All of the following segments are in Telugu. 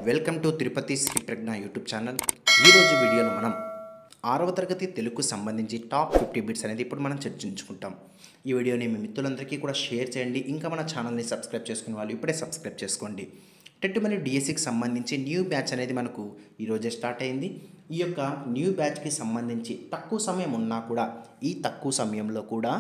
Welcome to Tirupati Shri Prajna YouTube channel. ఈరోజు వీడియోలో మనం 6వ తరగతి తెలుగుకు సంబంధించి టాప్ 50 బిట్స్ అనేది ఇప్పుడు మనం చర్చించుకుంటాం. ఈ వీడియోని మీ మిత్రులందరికీ కూడా షేర్ చేయండి. ఇంకా మన ఛానల్ని సబ్స్క్రైబ్ చేసుకునే వాళ్ళు ఇప్పుడే సబ్స్క్రైబ్ చేసుకోండి. టెట్ మరియు డిఎస్సికి సంబంధించి న్యూ బ్యాచ్ అనేది మనకు ఈరోజే స్టార్ట్ అయింది. ఈ యొక్క న్యూ బ్యాచ్కి సంబంధించి తక్కువ సమయం ఉన్నా కూడా ఈ తక్కువ సమయంలో కూడా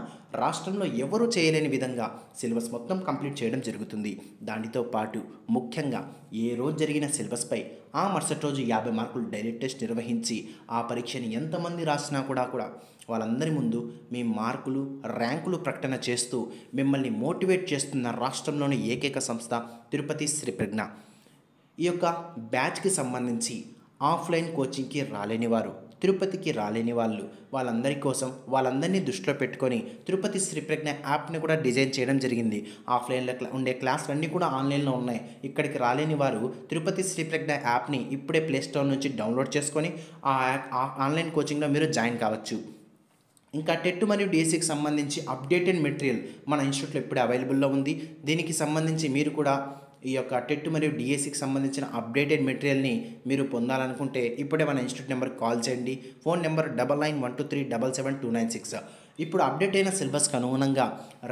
రాష్ట్రంలో ఎవరు చేయలేని విధంగా సిలబస్ మొత్తం కంప్లీట్ చేయడం జరుగుతుంది. దానితో పాటు ముఖ్యంగా ఏ రోజు జరిగిన సిలబస్పై ఆ మరుసటి రోజు 50 మార్కులు డైలీ టెస్ట్ నిర్వహించి ఆ పరీక్షని ఎంతమంది రాసినా కూడా వాళ్ళందరి ముందు మీ మార్కులు ర్యాంకులు ప్రకటన చేస్తూ మిమ్మల్ని మోటివేట్ చేస్తున్న రాష్ట్రంలోని ఏకైక సంస్థ తిరుపతి శ్రీ ప్రజ్ఞ. ఈ యొక్క బ్యాచ్కి సంబంధించి ఆఫ్లైన్ కోచింగ్కి రాలేని వారు, తిరుపతికి రాలేని వాళ్ళు, వాళ్ళందరి కోసం వాళ్ళందరినీ దృష్టిలో పెట్టుకొని తిరుపతి శ్రీ ప్రజ్ఞ యాప్ని కూడా డిజైన్ చేయడం జరిగింది. ఆఫ్లైన్లో ఉండే క్లాసులు అన్నీ కూడా ఆన్లైన్లో ఉన్నాయి. ఇక్కడికి రాలేని వారు తిరుపతి శ్రీ ప్రజ్ఞ యాప్ని ఇప్పుడే ప్లేస్టోర్ నుంచి డౌన్లోడ్ చేసుకొని ఆ ఆన్లైన్ కోచింగ్లో మీరు జాయిన్ కావచ్చు. ఇంకా టెట్ మరియు డిఎస్సికి సంబంధించి అప్డేటెడ్ మెటీరియల్ మన ఇన్స్టిట్యూట్లో ఇప్పుడే అవైలబుల్లో ఉంది. దీనికి సంబంధించి మీరు కూడా ఈ యొక్క టెట్ మరియు డిఎస్సికి సంబంధించిన అప్డేటెడ్ మెటీరియల్ని మీరు పొందాలనుకుంటే ఇప్పుడే మన ఇన్స్టిట్యూట్ నెంబర్కి కాల్ చేయండి. Phone number 9912377296. ఇప్పుడు అప్డేట్ అయిన సిలబస్కి అనుగుణంగా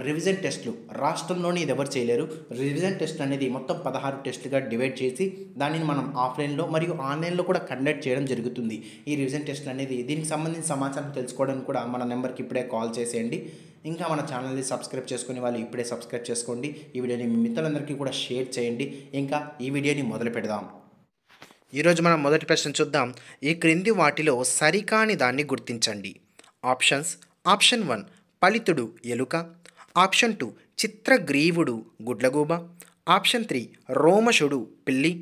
రివిజన్ టెస్టులు రాష్ట్రంలోని ఇది ఎవరు చేయలేరు. రివిజన్ టెస్ట్ అనేది మొత్తం 16 టెస్టులుగా డివైడ్ చేసి దానిని మనం ఆఫ్లైన్లో మరియు ఆన్లైన్లో కూడా కండక్ట్ చేయడం జరుగుతుంది. ఈ రివిజన్ టెస్టులు అనేది దీనికి సంబంధించిన సమాచారం తెలుసుకోవడానికి కూడా మన నెంబర్కి ఇప్పుడే కాల్ చేసేయండి. ఇంకా మన ఛానల్ని సబ్స్క్రైబ్ చేసుకునే వాళ్ళు ఇప్పుడే సబ్స్క్రైబ్ చేసుకోండి. ఈ వీడియోని మీ మిత్రులందరికీ కూడా షేర్ చేయండి. ఇంకా ఈ వీడియోని మొదలు పెడదాం. ఈరోజు మనం మొదటి ప్రశ్న చూద్దాం. ఈ క్రింది వాటిలో సరికాని దాన్ని గుర్తించండి. ఆప్షన్స్: ఆప్షన్ 1 పలితుడు ఎలుక, ఆప్షన్ 2 చిత్రగ్రీవుడు గుడ్లగూబ, ఆప్షన్ 3 రోమశుడు పిల్లి,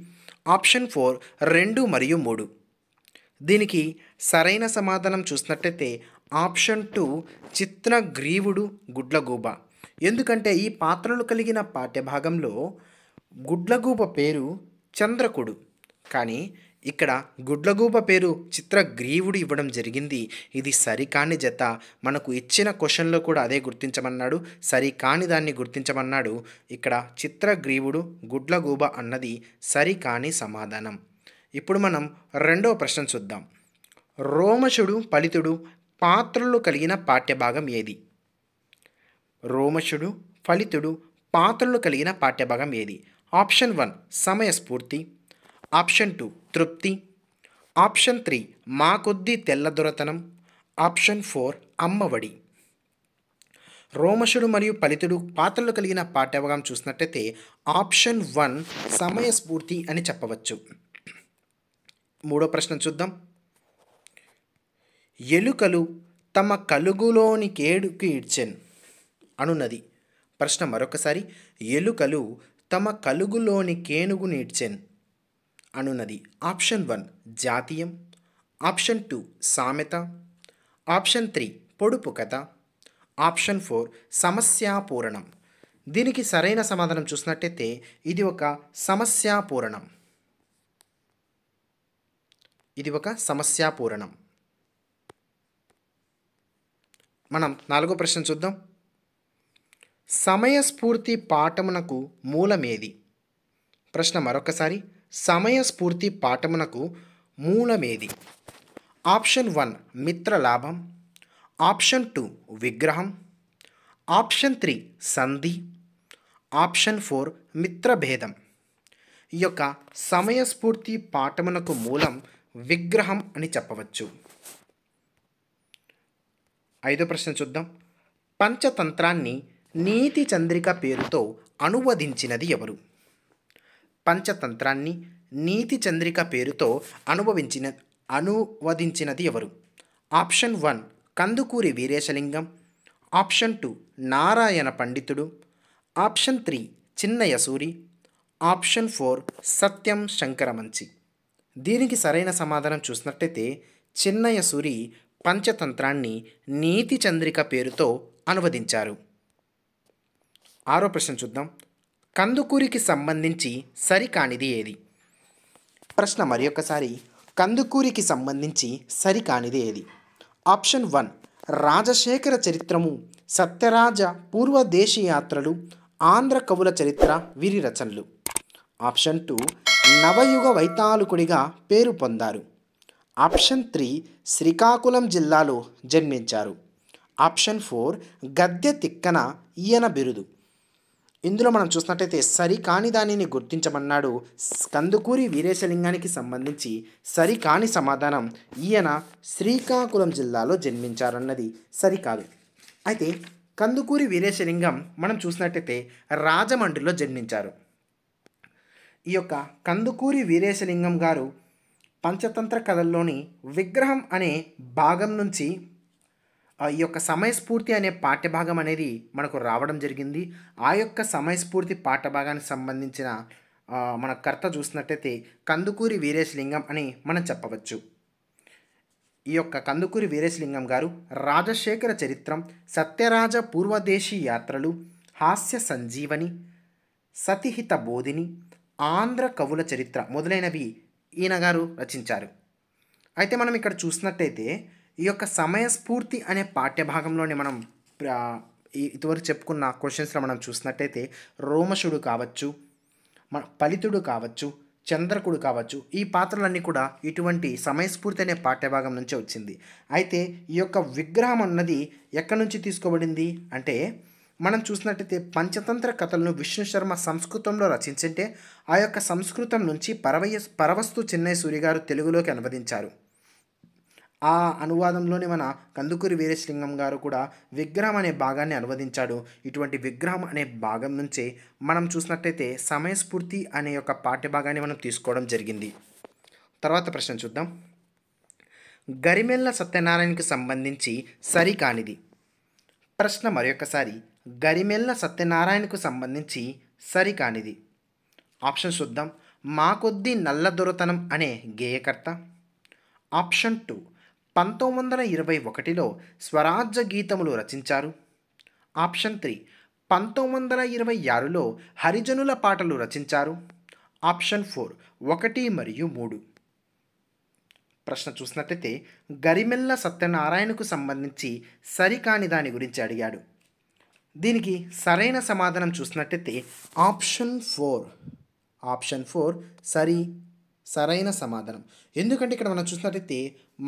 ఆప్షన్ 4 2 మరియు 3. దీనికి సరైన సమాధానం చూసినట్లయితే ఆప్షన్ 2 చిత్రగ్రీవుడు గుడ్లగూబ. ఎందుకంటే ఈ పాత్రలు కలిగిన పాఠ్యభాగంలో గుడ్లగూబ పేరు చంద్రకుడు, కానీ ఇక్కడ గుడ్లగూబ పేరు చిత్రగ్రీవుడు ఇవ్వడం జరిగింది. ఇది సరికాని జత. మనకు ఇచ్చిన క్వశ్చన్లో కూడా అదే గుర్తించమన్నాడు, సరికాని దాన్ని గుర్తించమన్నాడు. ఇక్కడ చిత్రగ్రీవుడు గుడ్లగూబ అన్నది సరికాని సమాధానం. ఇప్పుడు మనం రెండవ ప్రశ్న చూద్దాం. రోమశుడు ఫలితుడు పాత్రలు కలిగిన పాఠ్యభాగం ఏది? రోమశుడు ఫలితుడు పాత్రలు కలిగిన పాఠ్యభాగం ఏది? ఆప్షన్ 1 సమయస్ఫూర్తి, ఆప్షన్ 2 తృప్తి, ఆప్షన్ 3 మా కొద్దీ తెల్లదొరతనం, ఆప్షన్ 4 అమ్మఒడి. రోమశుడు మరియు ఫలితుడు పాత్రలు కలిగిన పాఠ్యభాగం చూసినట్లయితే ఆప్షన్ 1 సమయస్ఫూర్తి అని చెప్పవచ్చు. మూడో ప్రశ్న చూద్దాం. ఎలుకలు తమ కలుగులోని కేడుకి ఇడ్చెన్ అనున్నది. ప్రశ్న మరొకసారి. ఎలుకలు తమ కలుగులోని కేనుగుని ఇడ్చెన్ అనున్నది. ఆప్షన్ 1 జాతీయం, ఆప్షన్ 2 సామెత, ఆప్షన్ 3 పొడుపు కథ, ఆప్షన్ 4 సమస్యాపూరణం. దీనికి సరైన సమాధానం చూసినట్టయితే ఇది ఒక సమస్యాపూరణం. ఇది ఒక సమస్యాపూరణం. మనం నాలుగో ప్రశ్న చూద్దాం. సమయస్ఫూర్తి పాఠమునకు మూలమేది? ప్రశ్న మరొకసారి. సమయస్ఫూర్తి పాఠమునకు మూలమేది? ఆప్షన్ 1 మిత్రలాభం, ఆప్షన్ 2 విగ్రహం, ఆప్షన్ 3 సంధి, ఆప్షన్ 4 మిత్రభేదం. ఈ యొక్క సమయస్ఫూర్తి పాఠమునకు మూలం విగ్రహం అని చెప్పవచ్చు. ఐదో ప్రశ్న చూద్దాం. పంచతంత్రాన్ని నీతి చంద్రిక పేరుతో అనువదించినది ఎవరు? పంచతంత్రాన్ని నీతి చంద్రిక పేరుతో అనువదించినది ఎవరు? ఆప్షన్ 1 కందుకూరి వీరేశలింగం, ఆప్షన్ 2 నారాయణ పండితుడు, ఆప్షన్ 3 చిన్నయసూరి, ఆప్షన్ 4 సత్యం శంకరమంచి. దీనికి సరైన సమాధానం చూసినట్లయితే చిన్నయసూరి పంచతంత్రాన్ని నీతి చంద్రిక పేరుతో అనువదించారు. ఆరో ప్రశ్న చూద్దాం. కందుకూరికి సంబంధించి సరికానిది ఏది? ప్రశ్న మరొకసారి. కందుకూరికి సంబంధించి సరికానిది ఏది? ఆప్షన్ 1 రాజశేఖర చరిత్రము, సత్యరాజ పూర్వదేశీ యాత్రలు, ఆంధ్ర కవుల చరిత్ర వీరి రచనలు. ఆప్షన్ 2 నవయుగ వైతాళికుడిగా పేరు పొందారు? ఆప్షన్ 3 శ్రీకాకుళం జిల్లాలో జన్మించారు. ఆప్షన్ 4 గద్దె తిక్కన ఈయన బిరుదు. ఇందులో మనం చూసినట్టయితే సరికాని దానిని గుర్తించమన్నాడు. కందుకూరి వీరేశలింగానికి సంబంధించి సరికాని సమాధానం ఈయన శ్రీకాకుళం జిల్లాలో జన్మించారన్నది సరికాదు. అయితే కందుకూరి వీరేశలింగం మనం చూసినట్టయితే రాజమండ్రిలో జన్మించారు. ఈ యొక్క కందుకూరి వీరేశలింగం గారు పంచతంత్ర కథల్లోని విగ్రహం అనే భాగం నుంచి ఈ యొక్క సమయస్ఫూర్తి అనే పాఠ్యభాగం అనేది మనకు రావడం జరిగింది. ఆ యొక్క సమయస్ఫూర్తి పాఠ్యభాగానికి సంబంధించిన మన కర్త చూసినట్టయితే కందుకూరి వీరేశలింగం అని మనం చెప్పవచ్చు. ఈ యొక్క కందుకూరి వీరేశలింగం గారు రాజశేఖర చరిత్రం, సత్యరాజ పూర్వదేశీ యాత్రలు, హాస్య సంజీవని, సతిహిత బోధిని, ఆంధ్ర కవుల చరిత్ర మొదలైనవి ఈయన గారు రచించారు. అయితే మనం ఇక్కడ చూసినట్టయితే ఈ యొక్క సమయస్ఫూర్తి అనే పాఠ్యభాగంలోనే మనం ఇదివరకు చెప్పుకున్న క్వశ్చన్స్లో మనం చూసినట్టయితే రోమశుడు కావచ్చు, ఫలితుడు కావచ్చు, చంద్రకుడు కావచ్చు, ఈ పాత్రలన్నీ కూడా ఇటువంటి సమయస్ఫూర్తి అనే పాఠ్యభాగం నుంచి వచ్చింది. అయితే ఈ యొక్క విగ్రహం అన్నది ఎక్కడి నుంచి తీసుకోబడింది అంటే మనం చూసినట్టయితే పంచతంత్ర కథలను విష్ణు శర్మ సంస్కృతంలో రచించింటే ఆ యొక్క సంస్కృతం నుంచి పరవస్తు చెన్నై సూరి గారు తెలుగులోకి అనువదించారు. ఆ అనువాదంలోనే మన కందుకూరి వీరేశలింగం గారు కూడా విగ్రహం అనే భాగాన్ని అనువదించాడు. ఇటువంటి విగ్రహం అనే భాగం నుంచే మనం చూసినట్టయితే సమయస్ఫూర్తి అనే యొక్క పాఠ్యభాగాన్ని మనం తీసుకోవడం జరిగింది. తర్వాత ప్రశ్న చూద్దాం. గరిమెళ్ళ సత్యనారాయణకి సంబంధించి సరికానిది. ప్రశ్న మరొకసారి, గరిమెళ్ళ సత్యనారాయణకు సంబంధించి సరికానిది. ఆప్షన్ చూద్దాం. మా కొద్దీ నల్ల దొరతనం అనే గేయకర్త. ఆప్షన్ 2 1921లో స్వరాజ్య గీతములు రచించారు. ఆప్షన్ 3 1926లో హరిజనుల పాటలు రచించారు. ఆప్షన్ 4 1 మరియు 3. ప్రశ్న చూసినట్టయితే గరిమెళ్ళ సత్యనారాయణకు సంబంధించి సరికాని దాని గురించి అడిగాడు. దీనికి సరైన సమాధానం చూసినట్టయితే ఆప్షన్ 4 సరైన సమాధానం. ఎందుకంటే ఇక్కడ మనం చూసినట్టయితే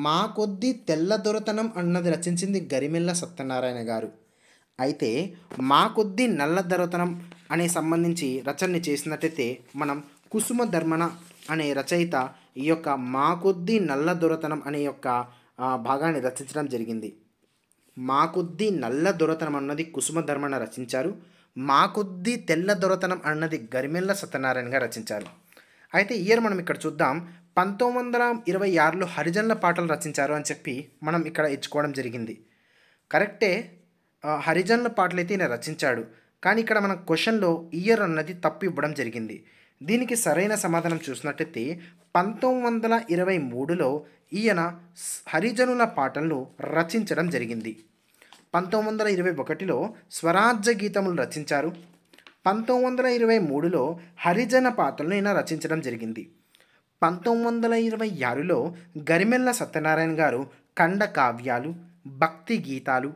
మా కొద్దీ తెల్ల దొరతనం అన్నది రచించింది గరిమెళ్ళ సత్యనారాయణ గారు. అయితే మా కొద్దీ నల్ల దొరతనం అనే సంబంధించి రచనని చేసినట్టయితే మనం కుసుమ ధర్మణ అనే రచయిత ఈ యొక్క మా కొద్దీ నల్ల దొరతనం అనే యొక్క భాగాన్ని రచించడం జరిగింది. మా కొద్దీ నల్ల దొరతనం అన్నది కుసుమ ధర్మణ రచించారు. మా కొద్దీ తెల్ల దొరతనం అన్నది గరిమెళ్ళ సత్యనారాయణ గారు రచించారు. అయితే ఇయర్ మనం ఇక్కడ చూద్దాం. 1926లో హరిజనుల పాటలు రచించారు అని చెప్పి మనం ఇక్కడ ఇచ్చుకోవడం జరిగింది. కరెక్టే, హరిజనుల పాటలు అయితే ఈయన రచించాడు. కానీ ఇక్కడ మన క్వశ్చన్లో ఇయర్ అన్నది తప్పు ఇవ్వడం జరిగింది. దీనికి సరైన సమాధానం చూసినట్టయితే 1923లో ఈయన హరిజనుల పాటలను రచించడం జరిగింది. 1921లో స్వరాజ్య గీతములు రచించారు. 1923లో హరిజన పాటలను ఈయన రచించడం జరిగింది. 1926లో గరిమెళ్ళ సత్యనారాయణ గారు ఖండ కావ్యాలు, భక్తి గీతాలు,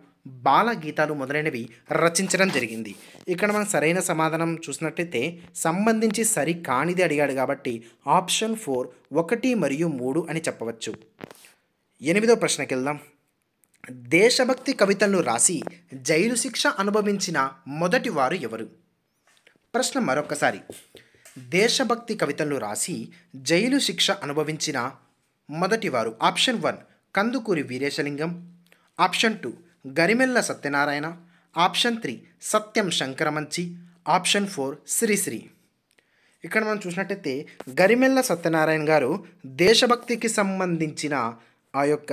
బాల గీతాలు మొదలైనవి రచించడం జరిగింది. ఇక్కడ మనం సరైన సమాధానం చూసినట్టయితే సంబంధించి సరి కానిది అడిగాడు కాబట్టి ఆప్షన్ 4 1 మరియు 3 అని చెప్పవచ్చు. 8వ ప్రశ్నకి వెళ్దాం. దేశభక్తి కవితలను రాసి జైలు శిక్ష అనుభవించిన మొదటి వారు ఎవరు? ప్రశ్న మరొకసారి, దేశభక్తి కవితలను రాసి జైలు శిక్ష అనుభవించిన మొదటివారు. Option 1 Kandukuri Veeresalingam. Option 2 Garimella Satyanarayana. Option 3 Satyam Sankaramanchi. Option 4 Sri Sri. ఇక్కడ మనం చూసినట్టయితే గరిమెళ్ళ సత్యనారాయణ గారు దేశభక్తికి సంబంధించిన ఆ యొక్క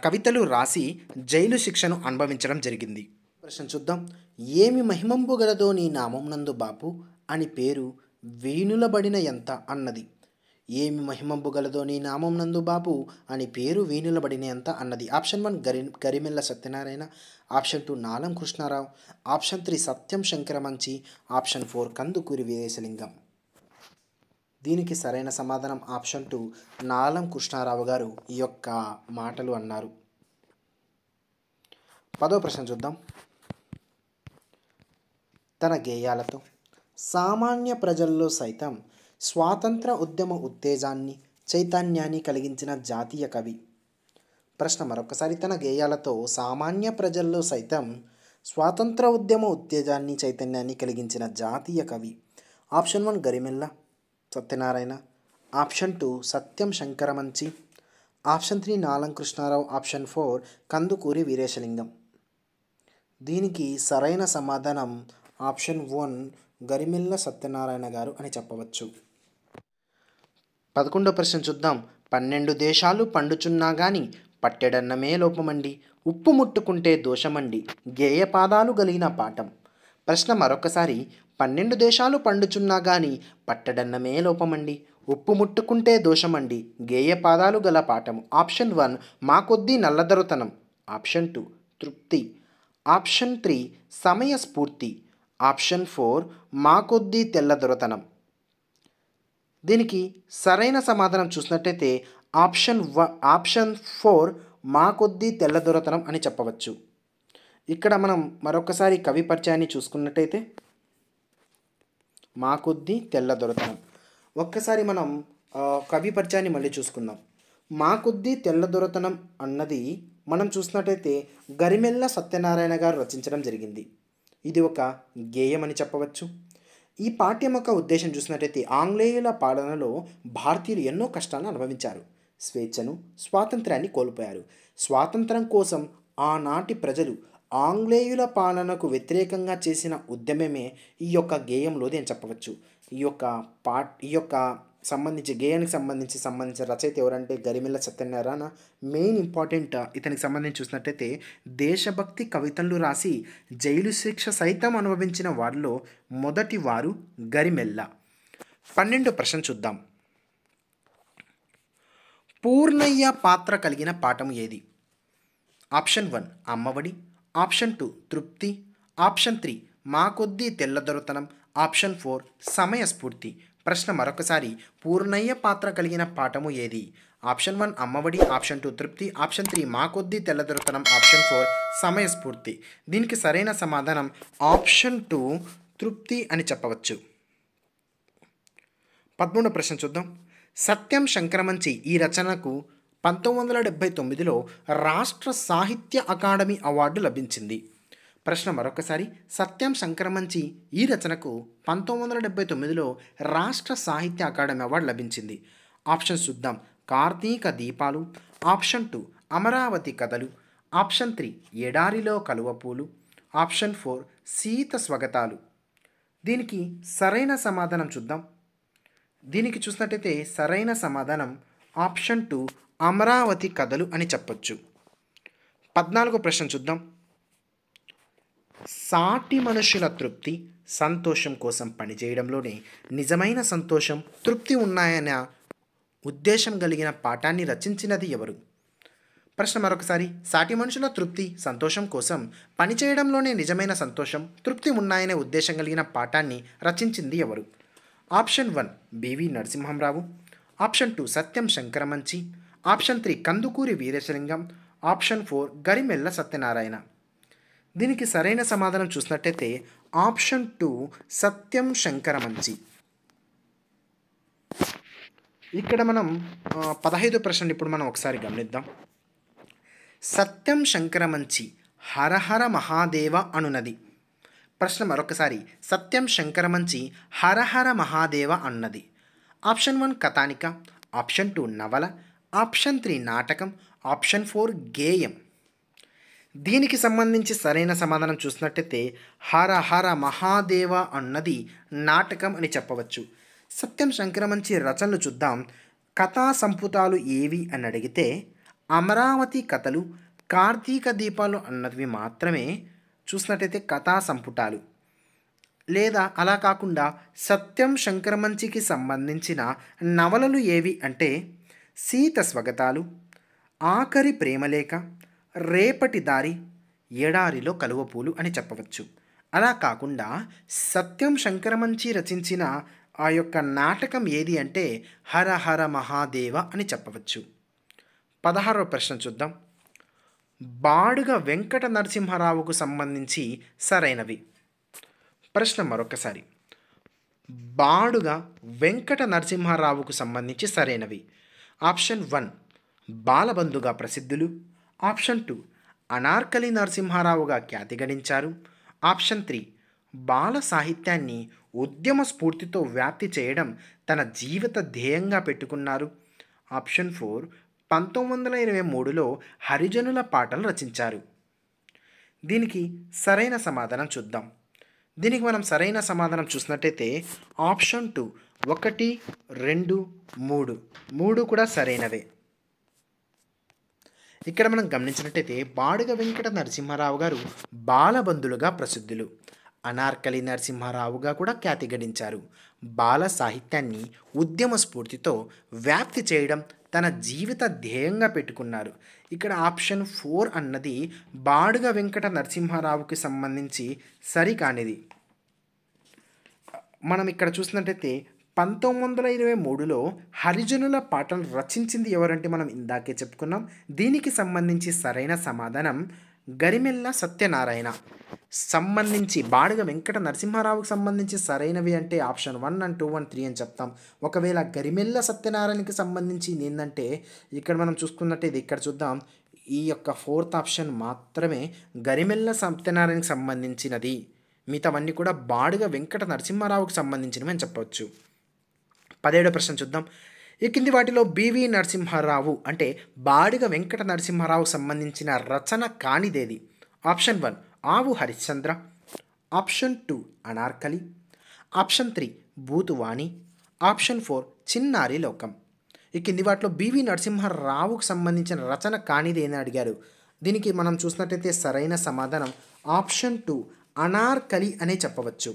కవితలు రాసి జైలు శిక్షను అనుభవించడం జరిగింది. ప్రశ్న చూద్దాం. ఏమి మహిమంబు గలదో నీ నామం నందు బాపు అని పేరు వేణులబడిన ఎంత అన్నది. ఏమి మహిమంబు గలదో నీ నామం నందు బాపు అని పేరు వేణులబడిన ఎంత అన్నది. ఆప్షన్ 1 గరిమెళ్ళ సత్యనారాయణ. ఆప్షన్ 2 నాలం కృష్ణారావు. ఆప్షన్ 3 సత్యం శంకరమంచి. ఆప్షన్ 4 కందుకూరి వీరేశలింగం. దీనికి సరైన సమాధానం ఆప్షన్ 2 నాలం కృష్ణారావు గారు ఈ యొక్క మాటలు అన్నారు. 10వ ప్రశ్న చూద్దాం. తన గేయాలతో సామాన్య ప్రజల్లో సైతం స్వాతంత్ర ఉద్యమ ఉత్తేజాన్ని చైతన్యాన్ని కలిగించిన జాతీయ కవి. ప్రశ్న మరొకసారి. తన గేయాలతో సామాన్య ప్రజల్లో సైతం స్వాతంత్ర ఉద్యమ ఉత్తేజాన్ని చైతన్యాన్ని కలిగించిన జాతీయ కవి. ఆప్షన్ 1 గరిమెల్ల సత్యనారాయణ, ఆప్షన్ 2 సత్యం శంకరమంచి, ఆప్షన్ 3 నాలం కృష్ణారావు, ఆప్షన్ 4 కందుకూరి వీరేశలింగం. దీనికి సరైన సమాధానం ఆప్షన్ 1 గరిమెల్ల సత్యనారాయణ గారు అని చెప్పవచ్చు. 11వ ప్రశ్న చూద్దాం. 12 దేశాలు పండుచున్నా గాని పట్టెడన్నమే లోపమండి, ఉప్పు ముట్టుకుంటే దోషమండి, గేయ పాదాలు గలిగిన పాఠం. ప్రశ్న మరొకసారి. 12 దేశాలు పండుచున్నా గాని పట్టెడన్నమే లోపమండి, ఉప్పు ముట్టుకుంటే దోషమండి, గేయ పాదాలు గల పాఠం. ఆప్షన్ 1 మా కొద్దీ నల్లదొరతనం, ఆప్షన్ 2 తృప్తి, ఆప్షన్ 3 సమయస్ఫూర్తి, ఆప్షన్ 4 మా కొద్దీ తెల్లదొరతనం. దీనికి సరైన సమాధానం చూసినట్టయితే ఆప్షన్ 4 మా కొద్దీ తెల్లదొరతనం అని చెప్పవచ్చు. ఇక్కడ మనం మరొకసారి కవి పరిచయాన్ని చూసుకున్నట్టయితే మా కొద్దీ తెల్లదొరతనం. ఒక్కసారి మనం కవి పరిచయాన్ని మళ్ళీ చూసుకుందాం. మా కొద్దీ తెల్లదొరతనం అన్నది మనం చూసినట్టయితే గరిమెల్ల సత్యనారాయణ గారు రచించడం జరిగింది. ఇది ఒక గేయం అని చెప్పవచ్చు. ఈ పాఠ్యం యొక్క ఉద్దేశం చూసినట్టయితే ఆంగ్లేయుల పాలనలో భారతీయులు ఎన్నో కష్టాలను అనుభవించారు, స్వేచ్ఛను స్వాతంత్రాన్ని కోల్పోయారు. స్వాతంత్రం కోసం ఆనాటి ప్రజలు ఆంగ్లేయుల పాలనకు వ్యతిరేకంగా చేసిన ఉద్యమమే ఈ యొక్క గేయంలోది అని చెప్పవచ్చు. ఈ యొక్క గేయానికి సంబంధించిన రచయిత ఎవరంటే గరిమెల్ల సత్యనారాయణ. మెయిన్ ఇంపార్టెంట్ ఇతనికి సంబంధించి చూసినట్టయితే దేశభక్తి కవితలు రాసి జైలు శిక్ష సైతం అనుభవించిన వారిలో మొదటి వారు గరిమెల్ల. 12వ ప్రశ్న చూద్దాం. పూర్ణయ్య పాత్ర కలిగిన పాఠం ఏది? ఆప్షన్ 1 అమ్మఒడి, ఆప్షన్ 2 తృప్తి, ఆప్షన్ 3 మా కొద్దీ తెల్లదొరతనం, ఆప్షన్ 4 సమయస్ఫూర్తి. ప్రశ్న మరొకసారి. పూర్ణయ్య పాత్ర కలిగిన పాఠము ఏది? ఆప్షన్ 1 అమ్మఒడి, ఆప్షన్ 2 తృప్తి, ఆప్షన్ 3 మా కొద్దీ తెల్లదొరతనం, ఆప్షన్ 4 సమయస్ఫూర్తి. దీనికి సరైన సమాధానం ఆప్షన్ 2 తృప్తి అని చెప్పవచ్చు. 13వ ప్రశ్న చూద్దాం. సత్యం శంకరమంచి ఈ రచనకు 1979లో రాష్ట్ర సాహిత్య అకాడమీ అవార్డు లభించింది. ప్రశ్న మరొకసారి. సత్యం శంకరమంచి ఈ రచనకు 1979లో రాష్ట్ర సాహిత్య అకాడమీ అవార్డు లభించింది. ఆప్షన్స్ చూద్దాం. కార్తీక దీపాలు, ఆప్షన్ 2 అమరావతి కథలు, ఆప్షన్ 3 ఎడారిలో కలువపూలు, ఆప్షన్ 4 సీత స్వగతాలు. దీనికి సరైన సమాధానం చూద్దాం. దీనికి చూసినట్టయితే సరైన సమాధానం ఆప్షన్ 2 అమరావతి కథలు అని చెప్పొచ్చు. 14వ ప్రశ్న చూద్దాం. సాటి మనుషుల తృప్తి సంతోషం కోసం పనిచేయడంలోనే నిజమైన సంతోషం తృప్తి ఉన్నాయన్న ఉద్దేశం కలిగిన పాఠాన్ని రచించినది ఎవరు? ప్రశ్న మరొకసారి. సాటి మనుషుల తృప్తి సంతోషం కోసం పనిచేయడంలోనే నిజమైన సంతోషం తృప్తి ఉన్నాయనే ఉద్దేశం కలిగిన పాఠాన్ని రచించింది ఎవరు? ఆప్షన్ 1 బివి నరసింహంరావు, ఆప్షన్ 2 సత్యం శంకరమంచి, ఆప్షన్ 3 కందుకూరి వీరేశలింగం, ఆప్షన్ 4 గరిమెల్ల సత్యనారాయణ. దీనికి సరైన సమాధానం చూసినట్టయితే ఆప్షన్ 2 సత్యం శంకరమంచి. ఇక్కడ మనం 15వ ప్రశ్న ఇప్పుడు మనం ఒకసారి గమనిద్దాం. సత్యం శంకరమంచి హరహర మహాదేవ అనునది. ప్రశ్న మరొకసారి. సత్యం శంకరమంచి హరహర మహాదేవ అన్నది. ఆప్షన్ 1 కథానిక, ఆప్షన్ 2 నవల, ఆప్షన్ 3 నాటకం, ఆప్షన్ 4 గేయం. దీనికి సంబంధించి సరైన సమాధానం చూసినట్టయితే హరహర మహాదేవ అన్నది నాటకం అని చెప్పవచ్చు. సత్యం శంకరమంచి రచనలు చూద్దాం. కథా సంపుటాలు ఏవి అని అడిగితే అమరావతి కథలు, కార్తీక దీపాలు అన్నవి మాత్రమే చూసినట్టయితే కథా సంపుటాలు. లేదా అలా కాకుండా సత్యం శంకరమంచికి సంబంధించిన నవలలు ఏవి అంటే సీత స్వగతాలు, ఆఖరి ప్రేమలేఖ, రేపటి దారి, ఎడారిలో కలువపూలు అని చెప్పవచ్చు. అలా కాకుండా సత్యం శంకరమంచి రచించిన ఆ యొక్క నాటకం ఏది అంటే హరహర మహాదేవ అని చెప్పవచ్చు. 16వ ప్రశ్న చూద్దాం. బాడుగ వెంకట నరసింహారావుకు సంబంధించి సరైనవి. ప్రశ్న మరొకసారి. బాడుగ వెంకట నరసింహారావుకు సంబంధించి సరైనవి. ఆప్షన్ 1 బాలబంధుగా ప్రసిద్ధులు. ఆప్షన్ 2 అనార్కలి నరసింహారావుగా ఖ్యాతి గడించారు. ఆప్షన్ 3 బాల సాహిత్యాన్ని ఉద్యమ స్ఫూర్తితో వ్యాప్తి చేయడం తన జీవిత ధ్యేయంగా పెట్టుకున్నారు. ఆప్షన్ 4 1923లో హరిజనుల పాటలు రచించారు. దీనికి సరైన సమాధానం చూద్దాం. దీనికి మనం సరైన సమాధానం చూసినట్టయితే ఆప్షన్ 2 1, 2, 3 కూడా సరైనవే. ఇక్కడ మనం గమనించినట్టయితే బాడుగ వెంకట నరసింహారావు గారు బాలబంధులుగా ప్రసిద్ధులు. అనార్కలి నరసింహారావుగా కూడా ఖ్యాతి గడించారు. బాల సాహిత్యాన్ని ఉద్యమ స్ఫూర్తితో వ్యాప్తి చేయడం తన జీవిత ధ్యేయంగా పెట్టుకున్నారు. ఇక్కడ ఆప్షన్ 4 అన్నది బాడుగ వెంకట నరసింహారావుకి సంబంధించి సరికానిది. మనం ఇక్కడ చూసినట్టయితే 1923లో హరిజనుల పాటలు రచించింది ఎవరంటే మనం ఇందాకే చెప్పుకున్నాం. దీనికి సంబంధించి సరైన సమాధానం గరిమెల్ల సత్యనారాయణ. సంబంధించి బాడుగ వెంకట నరసింహారావుకి సంబంధించి సరైనవి అంటే ఆప్షన్ 1 అండ్ 2 అండ్ 3 అని చెప్తాం. ఒకవేళ గరిమెల్ల సత్యనారాయణకి సంబంధించి ఏంటంటే ఇక్కడ మనం చూసుకున్నట్టు ఇది ఇక్కడ చూద్దాం. ఈ యొక్క 4th ఆప్షన్ మాత్రమే గరిమెల్ల సత్యనారాయణకి సంబంధించినది. మిగతావన్నీ కూడా బాడుగ వెంకట నరసింహారావుకి సంబంధించినవి అని చెప్పవచ్చు. 17వ ప్రశ్న చూద్దాం. ఈ కింది వాటిలో బివి నరసింహారావు అంటే బాడుగ వెంకట నరసింహారావుకు సంబంధించిన రచన కానిదేది? Option 1 Avu Harishchandra. Option 2 Anarkali. Option 3 భూతువాణి. ఆప్షన్ 4 చిన్నారి లోకం. ఈ కింది వాటిలో బివి నరసింహారావుకు సంబంధించిన రచన కానిది అని అడిగారు. దీనికి మనం చూసినట్టయితే సరైన సమాధానం ఆప్షన్ 2 అనార్కలి అనే చెప్పవచ్చు.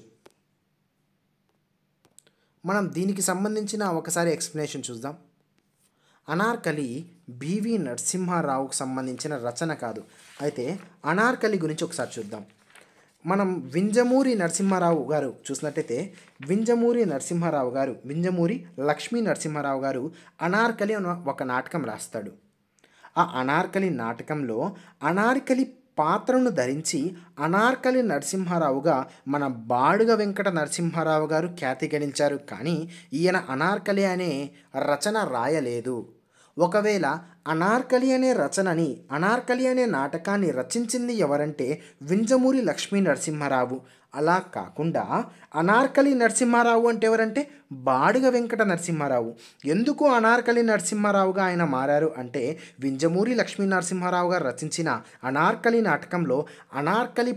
మనం దీనికి సంబంధించిన ఒకసారి ఎక్స్ప్లెనేషన్ చూద్దాం. అనార్కలి బివి నరసింహారావుకు సంబంధించిన రచన కాదు. అయితే అనార్కలి గురించి ఒకసారి చూద్దాం. మనం వింజమూరి నరసింహారావు గారు చూసినట్టయితే వింజమూరి లక్ష్మీ నరసింహారావు గారు అనార్కలి అనే ఒక నాటకం రాస్తాడు. ఆ అనార్కలి నాటకంలో అనార్కలి పాత్రను ధరించి అనార్కలి నరసింహారావుగా మన బాడుగ వెంకట నరసింహారావు గారు ఖ్యాతి గడించారు. కానీ ఈయన అనార్కలి అనే రచన రాయలేదు. ఒకవేళ అనార్కలి అనే నాటకాన్ని రచించింది ఎవరంటే వింజమూరి లక్ష్మీ నరసింహారావు. అలా కాకుండా అనార్కలి నరసింహారావు అంటే ఎవరంటే బాడుగ వెంకట నరసింహారావు. ఎందుకు అనార్కలి నరసింహారావుగా ఆయన మారారు అంటే వింజమూరి లక్ష్మీ నరసింహారావు గారు రచించిన అనార్కలి నాటకంలో అనార్కలి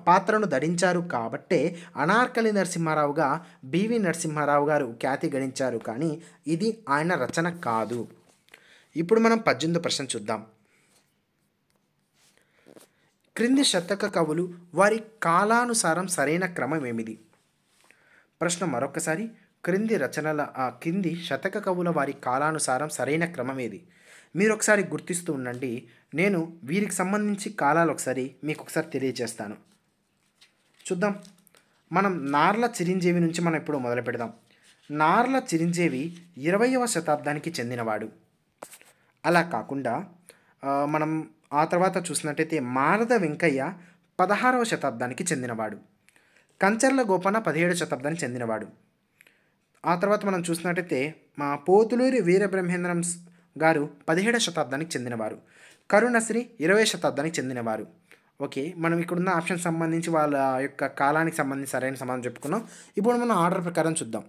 పాత్రను ధరించారు కాబట్టే అనార్కలి నరసింహారావుగా బివి నరసింహారావు గారు ఖ్యాతి గడించారు. కానీ ఇది ఆయన రచన కాదు. ఇప్పుడు మనం 18వ ప్రశ్న చూద్దాం. క్రింది శతక కవులు వారి కాలానుసారం సరైన క్రమం ఏమిది? ప్రశ్న మరొకసారి. క్రింది శతక కవుల వారి కాలానుసారం సరైన క్రమం ఏది? మీరు ఒకసారి గుర్తిస్తూ ఉండండి. నేను వీరికి సంబంధించి కాలాలు మీకు ఒకసారి తెలియజేస్తాను. చూద్దాం. మనం నార్ల చిరంజీవి నుంచి మనం ఇప్పుడు మొదలు పెడదాం. నార్ల చిరంజీవి 20వ శతాబ్దానికి చెందినవాడు. అలా కాకుండా మనం ఆ తర్వాత చూసినట్టయితే మారద వెంకయ్య 16వ శతాబ్దానికి చెందినవాడు. కంచర్ల గోపన్న 17వ శతాబ్దానికి చెందినవాడు. ఆ తర్వాత మనం చూసినట్టయితే మా పోతులూరి వీరబ్రహ్మేంద్రం గారు 17వ శతాబ్దానికి చెందినవారు. కరుణశ్రీ 20వ శతాబ్దానికి చెందినవారు. ఓకే, మనం ఇక్కడున్న ఆప్షన్ సంబంధించి వాళ్ళ యొక్క కాలానికి సంబంధించి సరైన సమాధానం చెప్పుకున్నాం. ఇప్పుడు మనం ఆర్డర్ ప్రకారం చూద్దాం.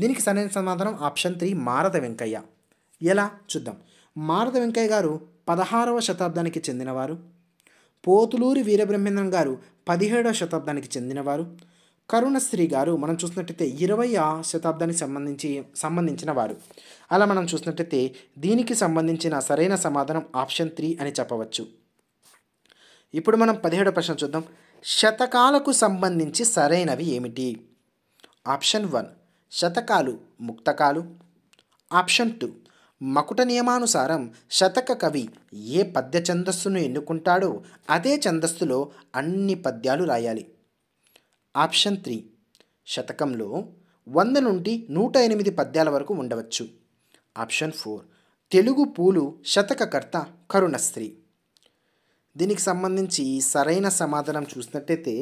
దీనికి సరైన సమాధానం ఆప్షన్ 3 మారద వెంకయ్య. ఎలా చూద్దాం. మారద వెంకయ్య గారు 16వ శతాబ్దానికి చెందినవారు. పోతులూరి వీరబ్రహ్మేంద్రం గారు 17వ శతాబ్దానికి చెందినవారు. కరుణశ్రీ గారు మనం చూసినట్టయితే 20వ శతాబ్దానికి సంబంధించిన వారు. అలా మనం చూసినట్టయితే దీనికి సంబంధించిన సరైన సమాధానం ఆప్షన్ 3 అని చెప్పవచ్చు. ఇప్పుడు మనం 17వ ప్రశ్న చూద్దాం. శతకాలకు సంబంధించి సరైనవి ఏమిటి? ఆప్షన్ 1 శతకాలు ముక్తకాలు. ఆప్షన్ 2 మకుట నియమానుసారం శతక కవి ఏ పద్య ఛందస్సును ఎన్నుకుంటాడో అదే ఛందస్సులో అన్ని పద్యాలు రాయాలి. ఆప్షన్ 3 శతకంలో 100 నుండి 108 పద్యాల వరకు ఉండవచ్చు. ఆప్షన్ 4 తెలుగు పూలు శతకకర్త కరుణశ్రీ. దీనికి సంబంధించి సరైన సమాధానం చూసినట్టయితే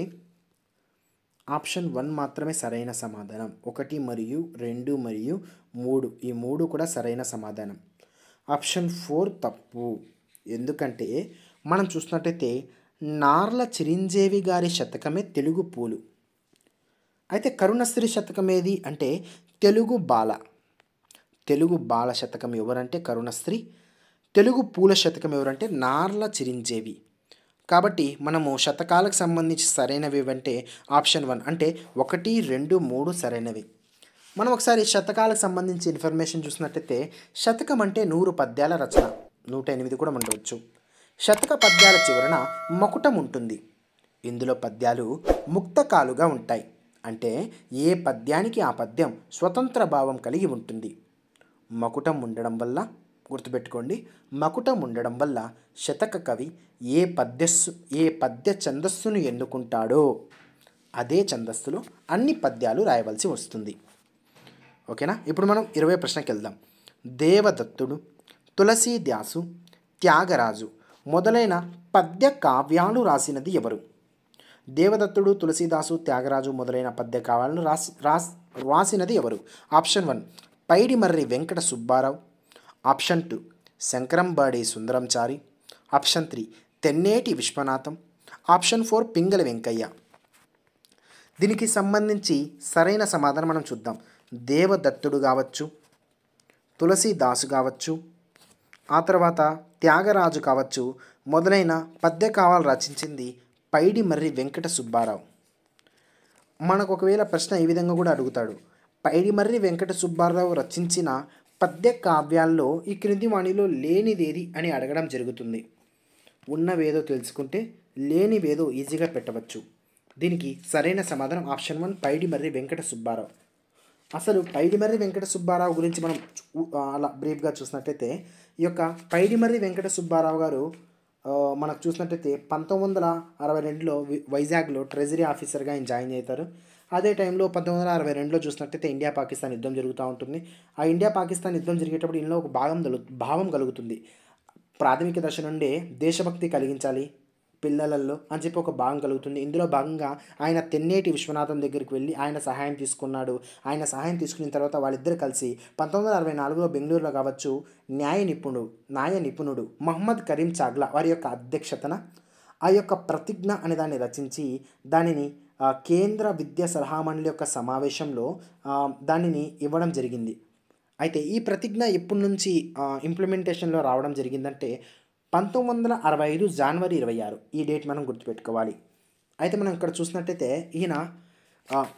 ఆప్షన్ 1 మాత్రమే సరైన సమాధానం. 1 మరియు 2 మరియు 3 ఈ 3 కూడా సరైన సమాధానం. ఆప్షన్ 4 తప్పు. ఎందుకంటే మనం చూసినట్టయితే నార్ల చిరంజీవి గారి శతకమే తెలుగు పూలు. అయితే కరుణశ్రీ శతకం ఏది అంటే తెలుగు బాల. తెలుగు బాల శతకం ఎవరంటే కరుణశ్రీ. తెలుగు పూల శతకం ఎవరంటే నార్ల చిరంజీవి. కాబట్టి మనము శతకాలకు సంబంధించి సరైనవి అంటే ఆప్షన్ 1 అంటే 1, 2, 3 సరైనవి. మనం ఒకసారి శతకాలకు సంబంధించి ఇన్ఫర్మేషన్ చూసినట్టయితే శతకం అంటే 100 పద్యాల రచన. 108 కూడా ఉండవచ్చు. శతక పద్యాల చివరన మకుటం ఉంటుంది. ఇందులో పద్యాలు ముక్తకాలుగా ఉంటాయి. అంటే ఏ పద్యానికి ఆ పద్యం స్వతంత్ర భావం కలిగి ఉంటుంది. మకుటం ఉండడం వల్ల గుర్తుపెట్టుకోండి, మకుటం ఉండడం వల్ల శతక కవి ఏ పద్య ఛందస్సును ఎన్నుకుంటాడో అదే ఛందస్సులో అన్ని పద్యాలు రాయవలసి వస్తుంది. ఓకేనా. ఇప్పుడు మనం 20 ప్రశ్నకి వెళ్దాం. దేవదత్తుడు, తులసీదాసు, త్యాగరాజు మొదలైన పద్య కావ్యాలు రాసినది ఎవరు? దేవదత్తుడు, తులసీదాసు, త్యాగరాజు మొదలైన పద్య కావ్యాలను రాసినది ఎవరు? Option 1 Paidimarri Venkata Subbarao. Option 2 Sankarambadi Sundarachari. Option 3 Tenneti Viswanatham. Option 4 Pingali Venkayya. దీనికి సంబంధించి సరైన సమాధానం మనం చూద్దాం. దేవదత్తుడు కావచ్చు, తులసీదాసు కావచ్చు, ఆ తర్వాత త్యాగరాజు కావచ్చు మొదలైన పద్య కావ్యాలు రచించింది పైడిమర్రి వెంకట సుబ్బారావు. మనకు ఒకవేళ ప్రశ్న ఈ విధంగా కూడా అడుగుతాడు, పైడిమర్రి వెంకట సుబ్బారావు రచించిన పద్య కావ్యాల్లో ఈ క్రింది వాణిలో లేనిదేది అని అడగడం జరుగుతుంది. ఉన్నవేదో తెలుసుకుంటే లేనివేదో ఈజీగా పెట్టవచ్చు. దీనికి సరైన సమాధానం ఆప్షన్ 1 పైడిమర్రి వెంకట సుబ్బారావు. అసలు పైడిమర్రి వెంకట సుబ్బారావు గురించి మనం అలా బ్రీఫ్గా చూసినట్టయితే ఈ యొక్క పైడిమర్రి వెంకట సుబ్బారావు గారు మనకు చూసినట్టయితే 1962లో వైజాగ్లో ట్రెజరీ ఆఫీసర్గా ఆయన జాయిన్ అవుతారు. అదే టైంలో 1962లో చూసినట్టయితే ఇండియా పాకిస్తాన్ యుద్ధం జరుగుతూ ఉంటుంది. ఆ ఇండియా పాకిస్తాన్ యుద్ధం జరిగేటప్పుడు ఇందులో ఒక భావం కలుగుతుంది. ప్రాథమిక దశ నుండే దేశభక్తి కలిగించాలి పిల్లలలో అని చెప్పి ఒక భాగం కలుగుతుంది. ఇందులో భాగంగా ఆయన తెన్నేటి విశ్వనాథం దగ్గరికి వెళ్ళి ఆయన సహాయం తీసుకున్నాడు. ఆయన సహాయం తీసుకున్న తర్వాత వాళ్ళిద్దరు కలిసి 1964లో బెంగళూరులో కావచ్చు న్యాయ నిపుణుడు మహమ్మద్ కరీం చాగ్లా వారి యొక్క అధ్యక్షతన ఆ యొక్క ప్రతిజ్ఞ అనే దాన్ని రచించి దానిని కేంద్ర విద్యా సలహా మండలి యొక్క సమావేశంలో దానిని ఇవ్వడం జరిగింది. అయితే ఈ ప్రతిజ్ఞ ఎప్పటి నుంచి ఇంప్లిమెంటేషన్లో రావడం జరిగిందంటే 1965 జనవరి 26 ఈ డేట్ మనం గుర్తుపెట్టుకోవాలి. అయితే మనం ఇక్కడ చూసినట్టయితే ఈయన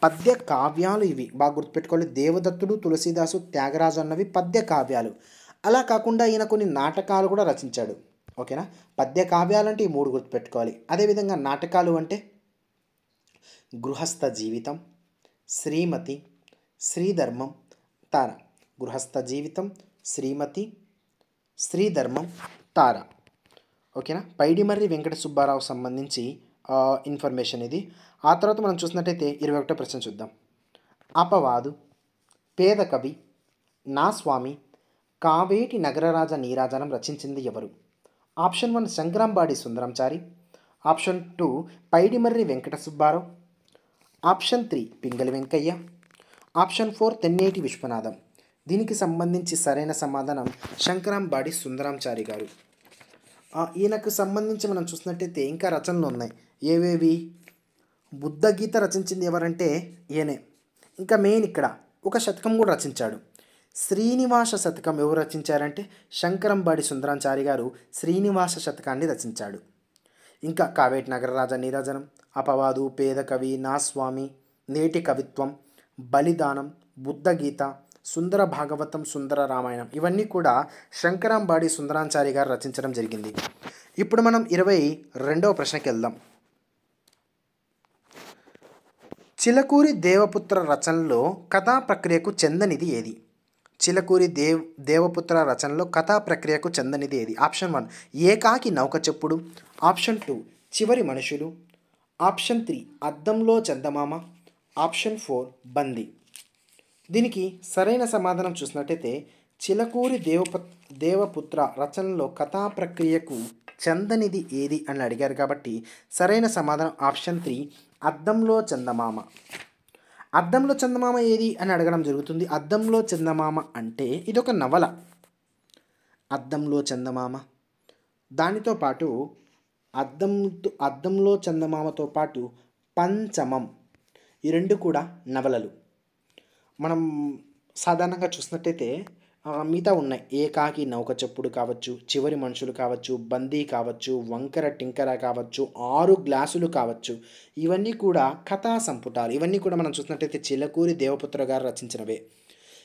పద్య కావ్యాలు ఇవి బాగా గుర్తుపెట్టుకోవాలి. దేవదత్తుడు, తులసీదాసు, త్యాగరాజు అన్నవి పద్య కావ్యాలు. అలా కాకుండా ఈయన కొన్ని నాటకాలు కూడా రచించాడు. ఓకేనా. పద్య కావ్యాలు అంటే ఈ 3 గుర్తుపెట్టుకోవాలి. అదేవిధంగా నాటకాలు అంటే గృహస్థ జీవితం, శ్రీమతి, శ్రీధర్మం, తార. గృహస్థ జీవితం, శ్రీమతి, శ్రీధర్మం, తార. ఓకేనా. పైడిమర్రి వెంకట సుబ్బారావు సంబంధించి ఇన్ఫర్మేషన్ ఇది. ఆ తర్వాత మనం చూసినట్టయితే 21వ ప్రశ్న చూద్దాం. అపవాదు, పేద కవి, నా స్వామి, కావేటి నగరరాజ నీరాజనం రచించింది ఎవరు? Option 1 Sankarambadi Sundarachari. Option 2 Paidimarri Venkata Subbarao. Option 3 Pingali Venkayya. Option 4 Tenneti Viswanatham. దీనికి సంబంధించి సరైన సమాధానం శంకరంబాడి సుందరంచారి గారు. ఈయనకు సంబంధించి మనం చూసినట్టయితే ఇంకా రచనలు ఉన్నాయి. ఏవేవి? బుద్ధగీత రచించింది ఎవరంటే ఈయనే. ఇంకా మెయిన్ ఇక్కడ ఒక శతకం కూడా రచించాడు. శ్రీనివాస శతకం ఎవరు రచించారంటే శంకరంబాడి సుందరాచారి గారు శ్రీనివాస శతకాన్ని రచించాడు. ఇంకా కావేటి నగరరాజ నీరాజనం, అపవాదు, పేద కవి, నా స్వామి, నేటి కవిత్వం, బలిదానం, బుద్ధగీత, సుందర భాగవతం, సుందర రామాయణం ఇవన్నీ కూడా శంకరంబాడి సుందరాచారి గారు రచించడం జరిగింది. ఇప్పుడు మనం 22వ ప్రశ్నకి వెళ్దాం. చిలకూరి దేవపుత్ర రచనలో కథా ప్రక్రియకు చెందనిది ఏది? చిలకూరి దేవపుత్ర రచనలో కథా ప్రక్రియకు చెందనిది ఏది? ఆప్షన్ 1 ఏకాకి నౌక చెప్పుడు. ఆప్షన్ 2 చివరి మనుషులు. ఆప్షన్ 3 అద్దంలో చందమామ. ఆప్షన్ 4 బంది. దీనికి సరైన సమాధానం చూసినట్టయితే చిలకూరి దేవపుత్ర రచనలో కథా ప్రక్రియకు చెందనిది ఏది అని అడిగారు కాబట్టి సరైన సమాధానం ఆప్షన్ 3 అద్దంలో చందమామ. అద్దంలో చందమామ ఏది అని అడగడం జరుగుతుంది. అద్దంలో చందమామ అంటే ఇదొక నవల. అద్దంలో చందమామ. దానితో పాటు అద్దంలో చందమామతో పాటు పంచమం, ఈ రెండు కూడా నవలలు. మనం సాధారణంగా చూసినట్టయితే మిగతా ఉన్నాయి. ఏకాకి నౌక చెప్పుడు కావచ్చు, చివరి మనుషులు కావచ్చు, బందీ కావచ్చు, వంకర టింకర కావచ్చు, 6 గ్లాసులు కావచ్చు, ఇవన్నీ కూడా కథా సంపుటాలు. ఇవన్నీ కూడా మనం చూసినట్టయితే చిలకూరి దేవపుత్ర గారు రచించినవే.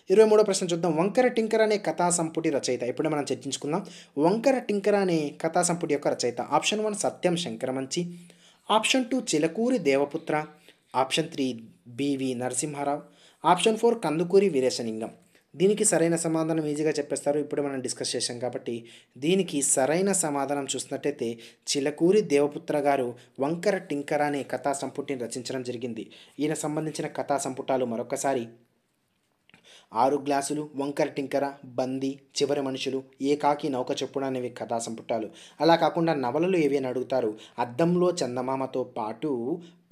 23వ ప్రశ్న చూద్దాం. వంకర టింకర అనే కథా సంపుటి రచయిత. ఇప్పుడు మనం చర్చించుకుందాం. వంకర టింకర అనే కథా సంపుటి యొక్క రచయిత. Option 1 Satyam Sankaramanchi, option 2 Chilakuri Devaputra, option 3 BV Narasimharao, option 4 Kandukuri Veeresalingam. దీనికి సరైన సమాధానం ఈజీగా చెప్పేస్తారు. ఇప్పుడు మనం డిస్కస్ చేసాం కాబట్టి దీనికి సరైన సమాధానం చూసినట్టయితే చిలకూరి దేవపుత్ర గారు వంకర టింకర అనే కథా సంపుటిని రచించడం జరిగింది. ఈయన సంబంధించిన కథా సంపుటాలు మరొకసారి 6 గ్లాసులు, వంకర టింకర, బందీ, చివరి మనుషులు, ఏకాకి నౌక చెప్పుడు అనేవి కథా సంపుటాలు. అలా కాకుండా నవలలు ఏవి అని అడుగుతారు. అద్దంలో చందమామతో పాటు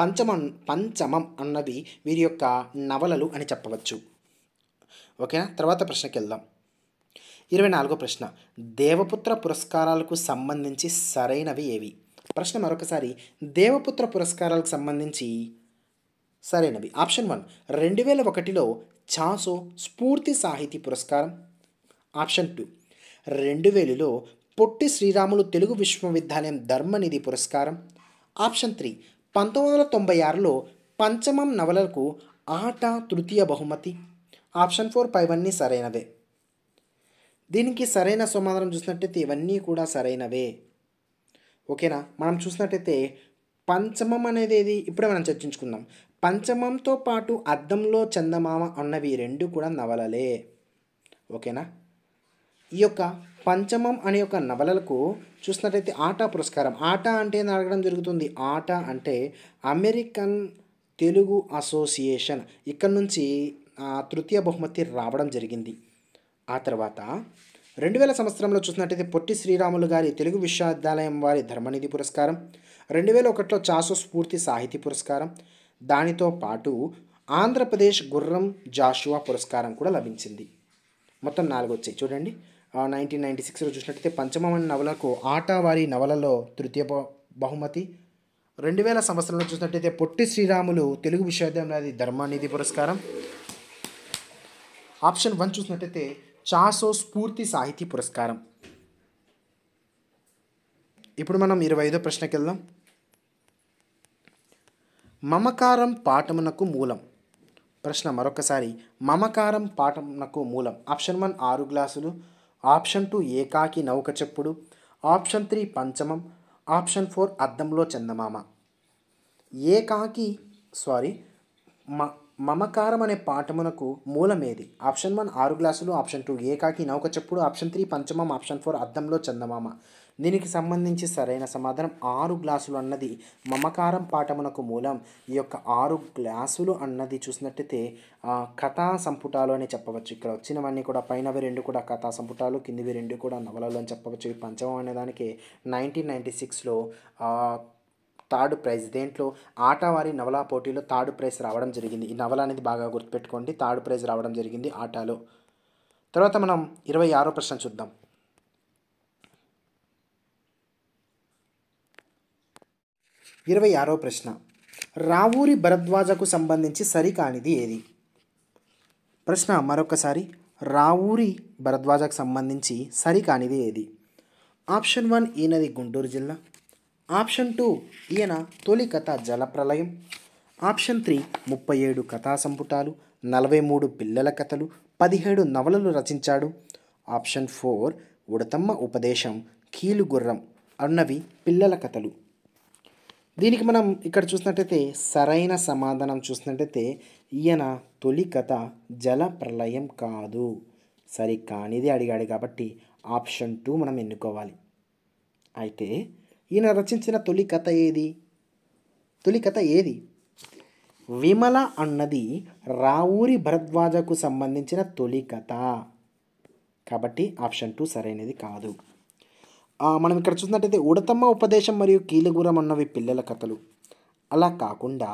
పంచమం అన్నవి వీరి యొక్క నవలలు అని చెప్పవచ్చు. ఓకేనా. తర్వాత ప్రశ్నకి వెళ్దాం. 24వ ప్రశ్న. దేవపుత్ర పురస్కారాలకు సంబంధించి సరైనవి ఏవి? ప్రశ్న మరొకసారి. దేవపుత్ర పురస్కారాలకు సంబంధించి సరైనవి. ఆప్షన్ 1 2001లో చాసో స్ఫూర్తి సాహితీ పురస్కారం. ఆప్షన్ 2 2000లో పొట్టి శ్రీరాములు తెలుగు విశ్వవిద్యాలయం ధర్మనిధి పురస్కారం. ఆప్షన్ 3 1996లో పంచమం నవలకు ఆట తృతీయ బహుమతి. ఆప్షన్ 4 పైవన్నీ సరైనవే. దీనికి సరైన సమాధానం చూసినట్టయితే ఇవన్నీ కూడా సరైనవే. ఓకేనా. మనం చూసినట్టయితే పంచమం అనేది ఏది ఇప్పుడే మనం చర్చించుకుందాం. పంచమంతో పాటు అద్దంలో చందమామ అన్నవి రెండు కూడా నవలలే. ఓకేనా. ఈ యొక్క పంచమం అనే యొక్క నవలలకు చూసినట్టయితే ఆటా పురస్కారం. ఆటా అంటే ఏం అడగడం జరుగుతుంది. ఆటా అంటే అమెరికన్ తెలుగు అసోసియేషన్, ఇక్కడ నుంచి తృతీయ బహుమతి రావడం జరిగింది. ఆ తర్వాత 2000 సంవత్సరంలో చూసినట్టయితే పొట్టి శ్రీరాములు గారి తెలుగు విశ్వవిద్యాలయం వారి ధర్మనిధి పురస్కారం. 2001లో చాసో స్ఫూర్తి సాహితీ పురస్కారం. దానితో పాటు ఆంధ్రప్రదేశ్ గుర్రం జాషువా పురస్కారం కూడా లభించింది. మొత్తం 4 వచ్చాయి చూడండి. 1996లో చూసినట్టయితే పంచమం అనే నవలకు ఆటా వారి నవలలో తృతీయ బహుమతి. 2000 సంవత్సరంలో చూసినట్టయితే పొట్టి శ్రీరాములు తెలుగు విశ్వవిద్యాలయం ధర్మనిధి పురస్కారం. ఆప్షన్ 1 చూసినట్టయితే చాసో స్ఫూర్తి సాహితీ పురస్కారం. ఇప్పుడు మనం 25వ ప్రశ్నకి వెళ్దాం. మమకారం పాఠమునకు మూలం. ప్రశ్న మరొకసారి. మమకారం పాఠమునకు మూలం. ఆప్షన్ 1 6 గ్లాసులు, ఆప్షన్ 2 ఏకాకి నౌక చెప్పుడు, ఆప్షన్ 3 పంచమం, ఆప్షన్ 4 అద్దంలో చందమామ. మమకారం అనే పాఠమునకు మూలమేది? ఆప్షన్ 1 6 గ్లాసులు, ఆప్షన్ 2 ఏకాకి నౌక చెప్పుడు, ఆప్షన్ 3 పంచమం, ఆప్షన్ 4 అద్దంలో చందమామ. దీనికి సంబంధించి సరైన సమాధానం 6 గ్లాసులు అన్నది మమకారం పాఠమునకు మూలం. ఈ యొక్క 6 గ్లాసులు అన్నది చూసినట్టయితే కథా సంపుటాలు అని చెప్పవచ్చు. ఇక్కడ వచ్చినవన్నీ కూడా పైనవి 2 కూడా కథా సంపుటాలు, కిందివి 2 కూడా నవలలు అని చెప్పవచ్చు. ఈ పంచమం అనే దానికి 1996లో థర్డ్ ప్రైజ్. దేంట్లో? ఆటవారి నవలా పోటీలో థర్డ్ ప్రైజ్ రావడం జరిగింది. ఈ నవల అనేది బాగా గుర్తుపెట్టుకోండి. థర్డ్ ప్రైజ్ రావడం జరిగింది ఆటలో. తర్వాత మనం 26వ ప్రశ్న చూద్దాం. 26వ ప్రశ్న. రావూరి భరద్వాజకు సంబంధించి సరికానిది ఏది? ప్రశ్న మరొకసారి. రావూరి భరద్వాజకు సంబంధించి సరికానిది ఏది? ఆప్షన్ 1 ఈయనది గుంటూరు జిల్లా, ఆప్షన్ 2 ఈయన తొలి కథ జలప్రలయం, ఆప్షన్ 3 37 కథా సంపుటాలు, 43 పిల్లల కథలు, 17 నవలలు రచించాడు, ఆప్షన్ 4 ఉడతమ్మ ఉపదేశం, కీలుగుర్రం అన్నవి పిల్లల కథలు. దీనికి మనం ఇక్కడ చూసినట్టయితే సరైన సమాధానం చూసినట్టయితే ఈయన తొలి కథ జలప్రలయం కాదు, సరికానిది అడిగాడు కాబట్టి ఆప్షన్ 2 మనం ఎన్నుకోవాలి. అయితే ఈయన రచించిన తొలి కథ ఏది? విమల అన్నది రావూరి భరద్వాజకు సంబంధించిన తొలి కథ కాబట్టి ఆప్షన్ 2 సరైనది కాదు. మనం ఇక్కడ చూసినట్టయితే ఉడతమ్మ ఉపదేశం మరియు కీలుగుర్రం అన్నవి పిల్లల కథలు, అలా కాకుండా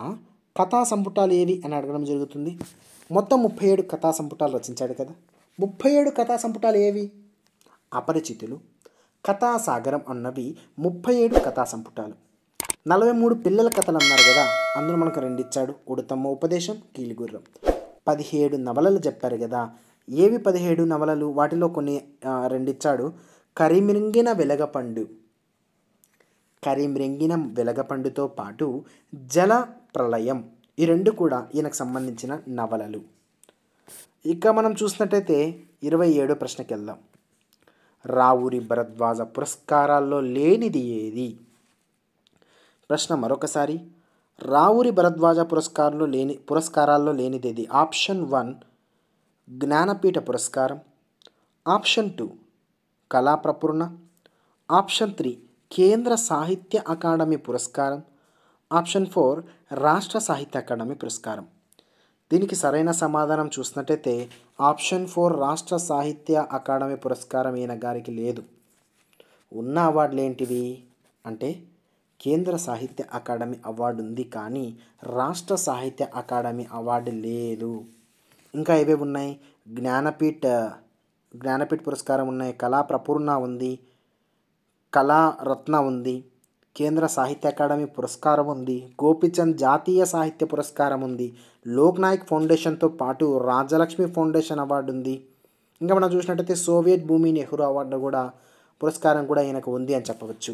కథా సంపుటాలు ఏవి అని అడగడం జరుగుతుంది. మొత్తం 37 కథా సంపుటాలు రచించాడు కదా. 37 కథా సంపుటాలు ఏవి? అపరిచితులు, కథాసాగరం అన్నవి 37 కథా సంపుటాలు. 43 పిల్లల కథలు అన్నారు కదా, అందులో మనకు 2 ఇచ్చాడు, ఉడతమ్మ ఉపదేశం, కీలుగుర్రం. 17 నవలలు చెప్పారు కదా, ఏవి 17 నవలలు? వాటిలో కొన్ని 2 ఇచ్చాడు, కరిమ్రింగిన వెలగపండు, కరిమ్రింగిన వెలగపండుతో పాటు జల ప్రళయం, ఈ 2 కూడా ఈయనకు సంబంధించిన నవలలు. ఇక మనం చూసినట్టయితే 27 ప్రశ్నకి వెళ్దాం. రావూరి భరద్వాజ పురస్కారాల్లో లేనిది ఏది? ప్రశ్న మరొకసారి, రావూరి భరద్వాజ పురస్కారాల్లో లేనిదేది? ఆప్షన్ 1 జ్ఞానపీఠ పురస్కారం, ఆప్షన్ 2 కళాప్రపూర్ణ, ఆప్షన్ 3 కేంద్ర సాహిత్య అకాడమీ పురస్కారం, ఆప్షన్ 4 రాష్ట్ర సాహిత్య అకాడమీ పురస్కారం. దీనికి సరైన సమాధానం చూసినట్టయితే ఆప్షన్ 4 రాష్ట్ర సాహిత్య అకాడమీ పురస్కారం ఈయన గారికి లేదు. ఉన్న అవార్డులు ఏంటివి అంటే కేంద్ర సాహిత్య అకాడమీ అవార్డు ఉంది, కానీ రాష్ట్ర సాహిత్య అకాడమీ అవార్డు లేదు. ఇంకా ఏవేవి ఉన్నాయి? జ్ఞానపీఠ పురస్కారం ఉన్నాయి, కళాప్రపూర్ణ ఉంది, కళారత్న ఉంది, కేంద్ర సాహిత్య అకాడమీ పురస్కారం ఉంది, గోపిచంద్ జాతీయ సాహిత్య పురస్కారం ఉంది, లోక్ నాయక్ ఫౌండేషన్తో పాటు రాజలక్ష్మి ఫౌండేషన్ అవార్డు ఉంది. ఇంకా మనం చూసినట్టయితే సోవియట్ భూమి నెహ్రూ అవార్డు కూడా పురస్కారం కూడా ఈయనకు ఉంది అని చెప్పవచ్చు.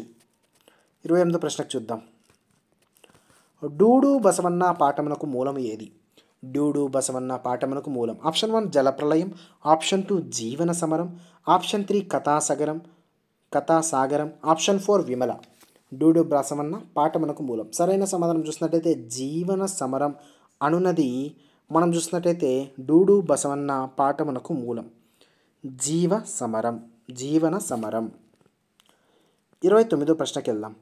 28వ ప్రశ్నకు చూద్దాం. డూడు బసవన్న పాఠమునకు మూలం ఏది? డూడు బసవన్న పాఠమునకు మూలం ఆప్షన్ 1 జలప్రళయం, ఆప్షన్ 2 జీవన సమరం, ఆప్షన్ 3 కథాసాగరం, ఆప్షన్ 4 విమల. డూడు బసవన్న పాఠమునకు మూలం సరైన సమాధానం చూసినట్టయితే జీవన సమరం అనున్నది మనం చూసినట్టయితే డూడు బసవన్న పాఠమునకు మూలం జీవన సమరం. 29వ ప్రశ్నకి వెళ్దాం.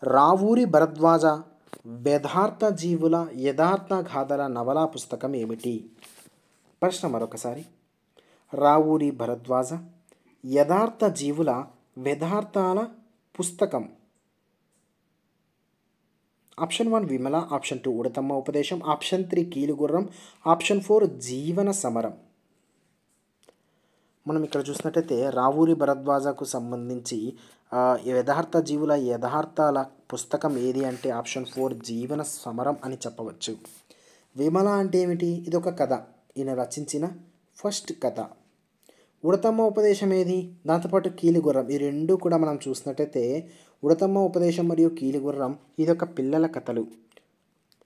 రావూరి భరద్వాజ వేదార్థ జీవుల యథార్థ గాథల నవలా పుస్తకం ఏమిటి? ప్రశ్న మరొకసారి, రావూరి భరద్వాజ యథార్థ జీవుల వేదార్థాల పుస్తకం. ఆప్షన్ 1 విమల, ఆప్షన్ 2 ఉడతమ్మ ఉపదేశం, ఆప్షన్ 3 కీలుగుర్రం, ఆప్షన్ 4 జీవన సమరం. మనం ఇక్కడ చూసినట్టయితే రావూరి భరద్వాజకు సంబంధించి యథార్థ జీవుల యథార్థాల పుస్తకం ఏది అంటే ఆప్షన్ 4 జీవన సమరం అని చెప్పవచ్చు. విమల అంటే ఏమిటి? ఇది ఒక కథ, ఈయన రచించిన ఫస్ట్ కథ. ఉడతమ్మ ఉపదేశం ఏది? దాంతోపాటు కీలుగుర్రం, ఈ 2 కూడా మనం చూసినట్టయితే ఉడతమ్మ ఉపదేశం మరియు కీలుగుర్రం ఇదొక పిల్లల కథలు.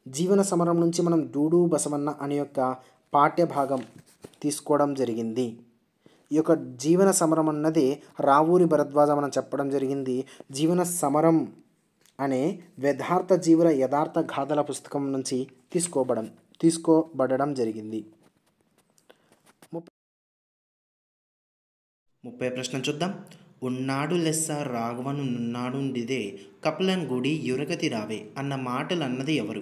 జీవన సమరం నుంచి మనం డూడు బసవన్న అనే యొక్క పాఠ్య భాగం తీసుకోవడం జరిగింది. ఈ యొక్క జీవన సమరం అన్నది రావూరి భరద్వాజ మనం చెప్పడం జరిగింది. జీవన సమరం అనే వేదార్థ జీవుల యథార్థ గాథల పుస్తకం నుంచి తీసుకోబడడం జరిగింది. 30వ ప్రశ్న చూద్దాం. ఉన్నాడు లెస్స రాఘవను నున్నాడుండిదే కపలన్ గుడి యురగతి రావే అన్న మాటలు అన్నది ఎవరు?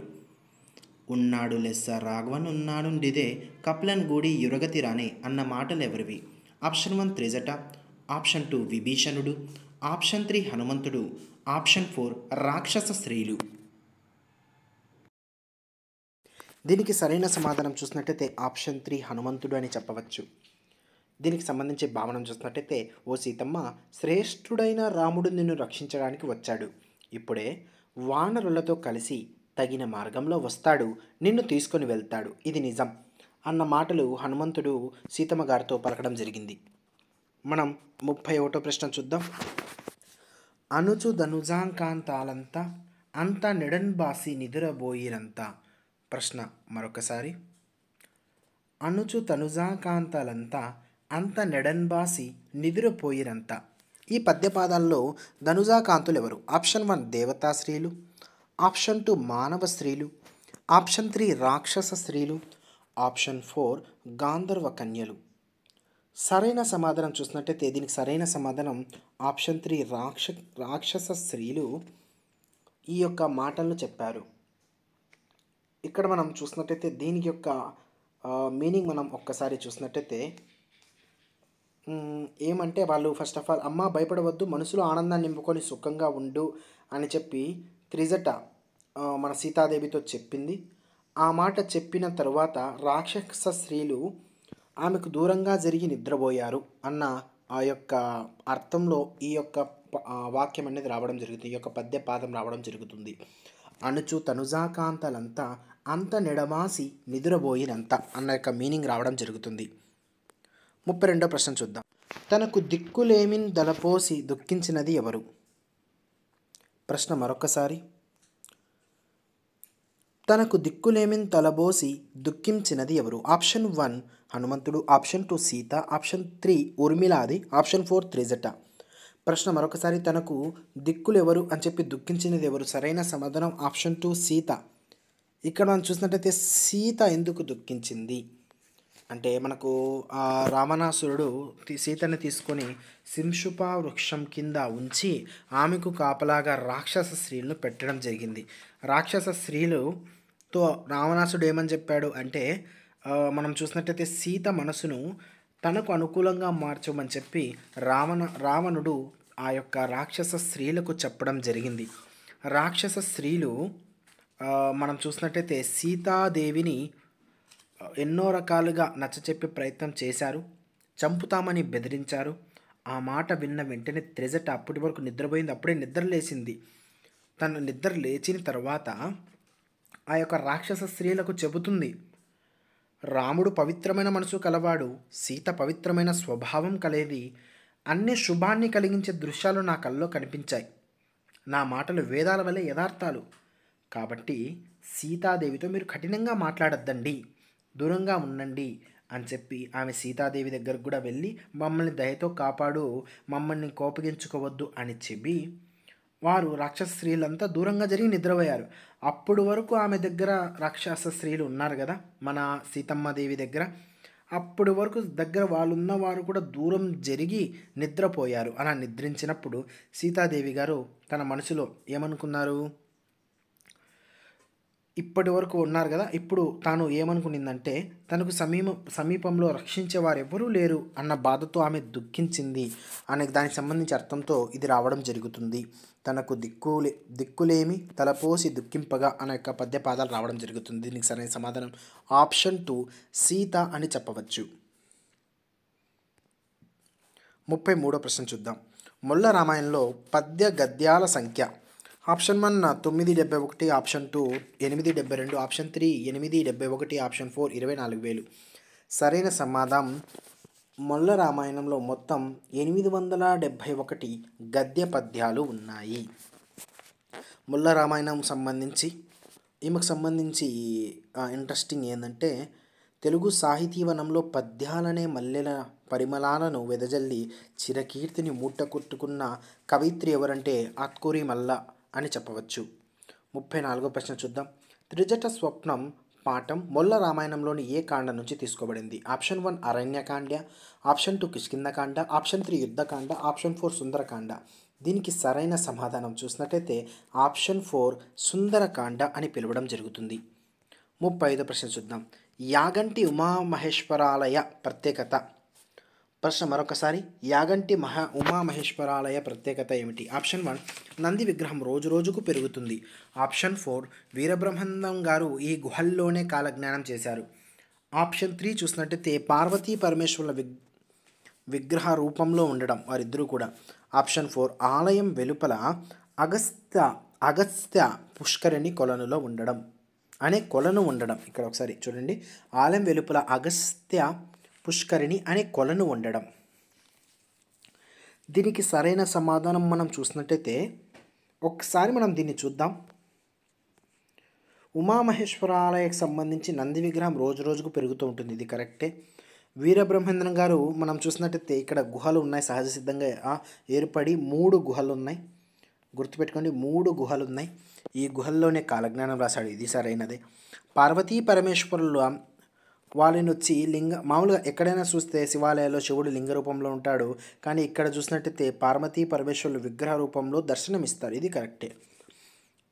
ఉన్నాడు లెస్స రాఘవను ఉన్నాడుండిదే కపలన్ గుడి యురగతి రానే అన్న మాటలు ఎవరివి? ఆప్షన్ 1 త్రిజట, ఆప్షన్ 2 విభీషణుడు, ఆప్షన్ 3 హనుమంతుడు, ఆప్షన్ 4 రాక్షస స్త్రీలు. దీనికి సరైన సమాధానం చూసినట్టయితే ఆప్షన్ 3 హనుమంతుడు అని చెప్పవచ్చు. దీనికి సంబంధించి భావన చూసినట్టయితే, ఓ సీతమ్మ, శ్రేష్ఠుడైన రాముడు నిన్ను రక్షించడానికి వచ్చాడు. ఇప్పుడే వానరులతో కలిసి తగిన మార్గంలో వస్తాడు, నిన్ను తీసుకొని వెళ్తాడు, ఇది నిజం అన్న మాటలు హనుమంతుడు సీతమ్మ గారితో పలకడం జరిగింది. మనం 31వ ప్రశ్న చూద్దాం. అనుచు ధనుజాంకాంతాలంతా అంత నెడన్బాసి నిదురబోయిరంతా. ప్రశ్న మరొకసారి, అనుచు తనుజాకాంతాలంతా అంత నెడన్బాసి నిదురపోయిరంతా. ఈ పద్యపాదాల్లో ధనుజాకాంతులు ఎవరు? ఆప్షన్ 1 దేవతా స్త్రీలు, ఆప్షన్ 2 మానవ స్త్రీలు, ఆప్షన్ 3 రాక్షస స్త్రీలు, ఆప్షన్ 4 గాంధర్వ కన్యలు. సరైన సమాధానం చూసినట్టయితే దీనికి సరైన సమాధానం ఆప్షన్ 3 రాక్షస స్త్రీలు ఈ యొక్క మాటలను చెప్పారు. ఇక్కడ మనం చూసినట్టయితే దీనికి యొక్క మీనింగ్ మనం ఒక్కసారి చూసినట్టయితే ఏమంటే వాళ్ళు ఫస్ట్ ఆఫ్ ఆల్, అమ్మ భయపడవద్దు, మనసులో ఆనందాన్ని నింపుకొని సుఖంగా ఉండు అని చెప్పి త్రిజట మన సీతాదేవితో చెప్పింది. ఆ మాట చెప్పిన తరువాత రాక్షస స్త్రీలు ఆమెకు దూరంగా జరిగి నిద్రపోయారు అన్న ఆ యొక్క అర్థంలో ఈ యొక్క వాక్యం అనేది రావడం జరుగుతుంది. ఈ యొక్క పద్య పాదం రావడం జరుగుతుంది. అనుచు తనుజాకాంతలంతా అంత నెడమాసి నిద్రపోయినంత అన్న యొక్క మీనింగ్ రావడం జరుగుతుంది. 32వ ప్రశ్న చూద్దాం. తనకు దిక్కులేమిన్ దలపోసి దుఃఖించినది ఎవరు? ప్రశ్న మరొకసారి. తనకు దిక్కులేమిన్ తలబోసి దుఃఖించినది ఎవరు? ఆప్షన్ 1 హనుమంతుడు, ఆప్షన్ 2 సీత, ఆప్షన్ 3 ఉర్మిళాది, ఆప్షన్ 4 త్రిజట. ప్రశ్న మరొకసారి. తనకు దిక్కులు ఎవరు అని చెప్పి దుఃఖించినది ఎవరు? సరైన సమాధానం ఆప్షన్ 2 సీత. ఇక్కడ మనం చూసినట్టయితే సీత ఎందుకు దుఃఖించింది అంటే మనకు రావణాసురుడు సీతని తీసుకొని సింశుప వృక్షం కింద ఉంచి ఆమెకు కాపలాగా రాక్షస స్త్రీలను పెట్టడం జరిగింది. రాక్షస స్త్రీలతో రావణాసుడు ఏమని చెప్పాడు అంటే మనం చూసినట్టయితే సీత మనసును తనకు అనుకూలంగా మార్చమని చెప్పి రావణుడు ఆ యొక్క రాక్షస స్త్రీలకు చెప్పడం జరిగింది. రాక్షస స్త్రీలు మనం చూసినట్టయితే సీతాదేవిని ఎన్నో రకాలుగా నచ్చచెప్పే ప్రయత్నం చేశారు, చంపుతామని బెదిరించారు. ఆ మాట విన్న వెంటనే త్రిజట అప్పటి వరకు నిద్రపోయింది, అప్పుడే నిద్ర లేచింది. తను నిద్ర లేచిన తర్వాత ఆ యొక్క రాక్షస స్త్రీలకు చెబుతుంది, రాముడు పవిత్రమైన మనసు కలవాడు, సీత పవిత్రమైన స్వభావం కలేది, అన్ని శుభాన్ని కలిగించే దృశ్యాలు నా కల్లో కనిపించాయి. నా మాటలు వేదాల వలె యథార్థాలు. కాబట్టి సీతాదేవితో మీరు కఠినంగా మాట్లాడొద్దండి, దూరంగా ఉండండి అని చెప్పి ఆమె సీతాదేవి దగ్గరకు కూడా వెళ్ళి మమ్మల్ని దయతో కాపాడు, మమ్మల్ని కోపగించుకోవద్దు అని చెప్పి వారు రాక్షస స్త్రీలంతా దూరంగా జరిగి నిద్రపోయారు. అప్పుడు వరకు ఆమె దగ్గర రాక్షస స్త్రీలు ఉన్నారు కదా మన సీతమ్మదేవి దగ్గర, అప్పటి వరకు దగ్గర వాళ్ళు ఉన్నవారు కూడా దూరం జరిగి నిద్రపోయారు. అలా నిద్రించినప్పుడు సీతాదేవి గారు తన మనసులో ఏమనుకున్నారు, ఇప్పటి వరకు ఉన్నారు కదా, ఇప్పుడు తాను ఏమనుకునిందంటే తనకు సమీపంలో రక్షించే వారు ఎవరూ లేరు అన్న బాధతో ఆమె దుఃఖించింది అనే దానికి సంబంధించి అర్థంతో ఇది రావడం జరుగుతుంది. తనకు దిక్కులేమి తలపోసి దుఃఖింపగా అనే యొక్క పద్య పాదాలు రావడం జరుగుతుంది. దీనికి సరైన సమాధానం ఆప్షన్ 2 సీత అని చెప్పవచ్చు. 33వ ప్రశ్న చూద్దాం. మొల్ల రామాయణంలో పద్య గద్యాల సంఖ్య ఆప్షన్ 1 971, ఆప్షన్ 2 872, ఆప్షన్ 3 871, ఆప్షన్ 4 24,000. సరైన సమాధానం మొల్ల రామాయణంలో మొత్తం 871 గద్య పద్యాలు ఉన్నాయి. మొల్ల రామాయణం సంబంధించి ఈమెకు సంబంధించి ఇంట్రెస్టింగ్ ఏంటంటే తెలుగు సాహితీవనంలో పద్యాలనే మల్లెల పరిమళాలను వెదజల్లి చిరకీర్తిని మూటకొట్టుకున్న కవయిత్రి ఎవరంటే ఆత్కూరి మల్ల అని చెప్పవచ్చు. 34వ ప్రశ్న చూద్దాం. త్రిజట స్వప్నం పాఠం మొల్ల రామాయణంలోని ఏ కాండ నుంచి తీసుకోబడింది? Option 1 Aranyakanda, option 2 Kishkindhakanda, option 3 Yuddhakanda, option 4 Sundarakanda. దీనికి సరైన సమాధానం చూసినట్టయితే ఆప్షన్ 4 సుందరకాండ అని పిలవడం జరుగుతుంది. 35వ ప్రశ్న చూద్దాం. యాగంటి ఉమామహేశ్వరాలయ ప్రత్యేకత. ప్రశ్న మరొకసారి. యాగంటి ఉమామహేశ్వరాలయ ప్రత్యేకత ఏమిటి? ఆప్షన్ 1 నంది విగ్రహం రోజు రోజుకు పెరుగుతుంది. ఆప్షన్ 4 వీరబ్రహ్మానందం గారు ఈ గుహల్లోనే కాలజ్ఞానం చేశారు. ఆప్షన్ 3 చూసినట్టయితే పార్వతీ పరమేశ్వరుల విగ్రహ రూపంలో ఉండడం వారిద్దరూ కూడా. ఆప్షన్ 4 ఆలయం వెలుపల అగస్త్య పుష్కరిణి కొలనులో ఉండడం అనే కొలను ఉండడం. ఇక్కడ ఒకసారి చూడండి, ఆలయం వెలుపల అగస్త్య పుష్కరిణి అనే కొలను ఉండడం. దీనికి సరైన సమాధానం మనం చూసినట్టయితే ఒకసారి మనం దీన్ని చూద్దాం. ఉమామహేశ్వరాలయకు సంబంధించి నంది విగ్రహం రోజు రోజుకు పెరుగుతూ ఉంటుంది, ఇది కరెక్టే. వీరబ్రహ్మేంద్రం గారు మనం చూసినట్టయితే ఇక్కడ గుహలు ఉన్నాయి, సహజ సిద్ధంగా ఏర్పడి 3 గుహలు ఉన్నాయి. గుర్తుపెట్టుకోండి, 3 గుహలు ఉన్నాయి. ఈ గుహల్లోనే కాలజ్ఞానం రాశాడు, ఇది సరైనదే. పార్వతీ పరమేశ్వరులు వాళ్ళని వచ్చి మామూలుగా ఎక్కడైనా చూస్తే శివాలయాల్లో శివుడు లింగ రూపంలో ఉంటాడు, కానీ ఇక్కడ చూసినట్టయితే పార్వతీ పరమేశ్వరులు విగ్రహ రూపంలో దర్శనమిస్తారు, ఇది కరెక్టే.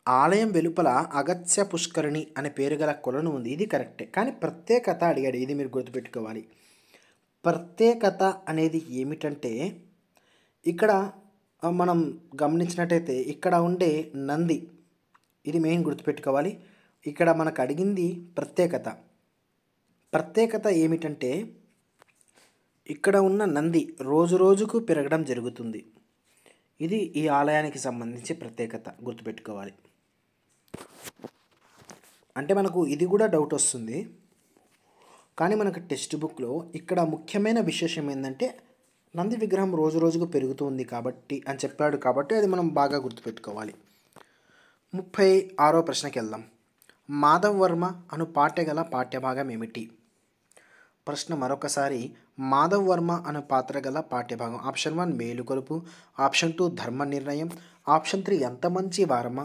ఆలయం వెలుపల అగస్త్య పుష్కరిణి అనే పేరు గల కొలను ఉంది, ఇది కరెక్టే. కానీ ప్రత్యేకత అడిగాడు, ఇది మీరు గుర్తుపెట్టుకోవాలి. ప్రత్యేకత అనేది ఏమిటంటే ఇక్కడ మనం గమనించినట్టయితే ఇక్కడ ఉండే నంది ఇది మెయిన్ గుర్తుపెట్టుకోవాలి. ఇక్కడ మనకు అడిగింది ప్రత్యేకత. ప్రత్యేకత ఏమిటంటే ఇక్కడ ఉన్న నంది రోజు రోజుకు పెరగడం జరుగుతుంది. ఇది ఈ ఆలయానికి సంబంధించి ప్రత్యేకత గుర్తుపెట్టుకోవాలి. అంటే మనకు ఇది కూడా డౌట్ వస్తుంది, కానీ మనకు టెక్స్ట్ బుక్లో ఇక్కడ ముఖ్యమైన విశేషం ఏంటంటే నంది విగ్రహం రోజు రోజుకు పెరుగుతుంది కాబట్టి అని చెప్పాడు, కాబట్టి అది మనం బాగా గుర్తుపెట్టుకోవాలి. 36వ ప్రశ్నకి వెళ్దాం. మాధవ్ వర్మ అను పాఠ్య గల పాఠ్యభాగం ఏమిటి? ప్రశ్న మరొకసారి. మాధవ్ వర్మ అను పాత్ర గల పాఠ్యభాగం. ఆప్షన్ 1 మేలుకొలుపు, ఆప్షన్ 2 ధర్మ నిర్ణయం, ఆప్షన్ 3 ఎంత మంచి వర్మ,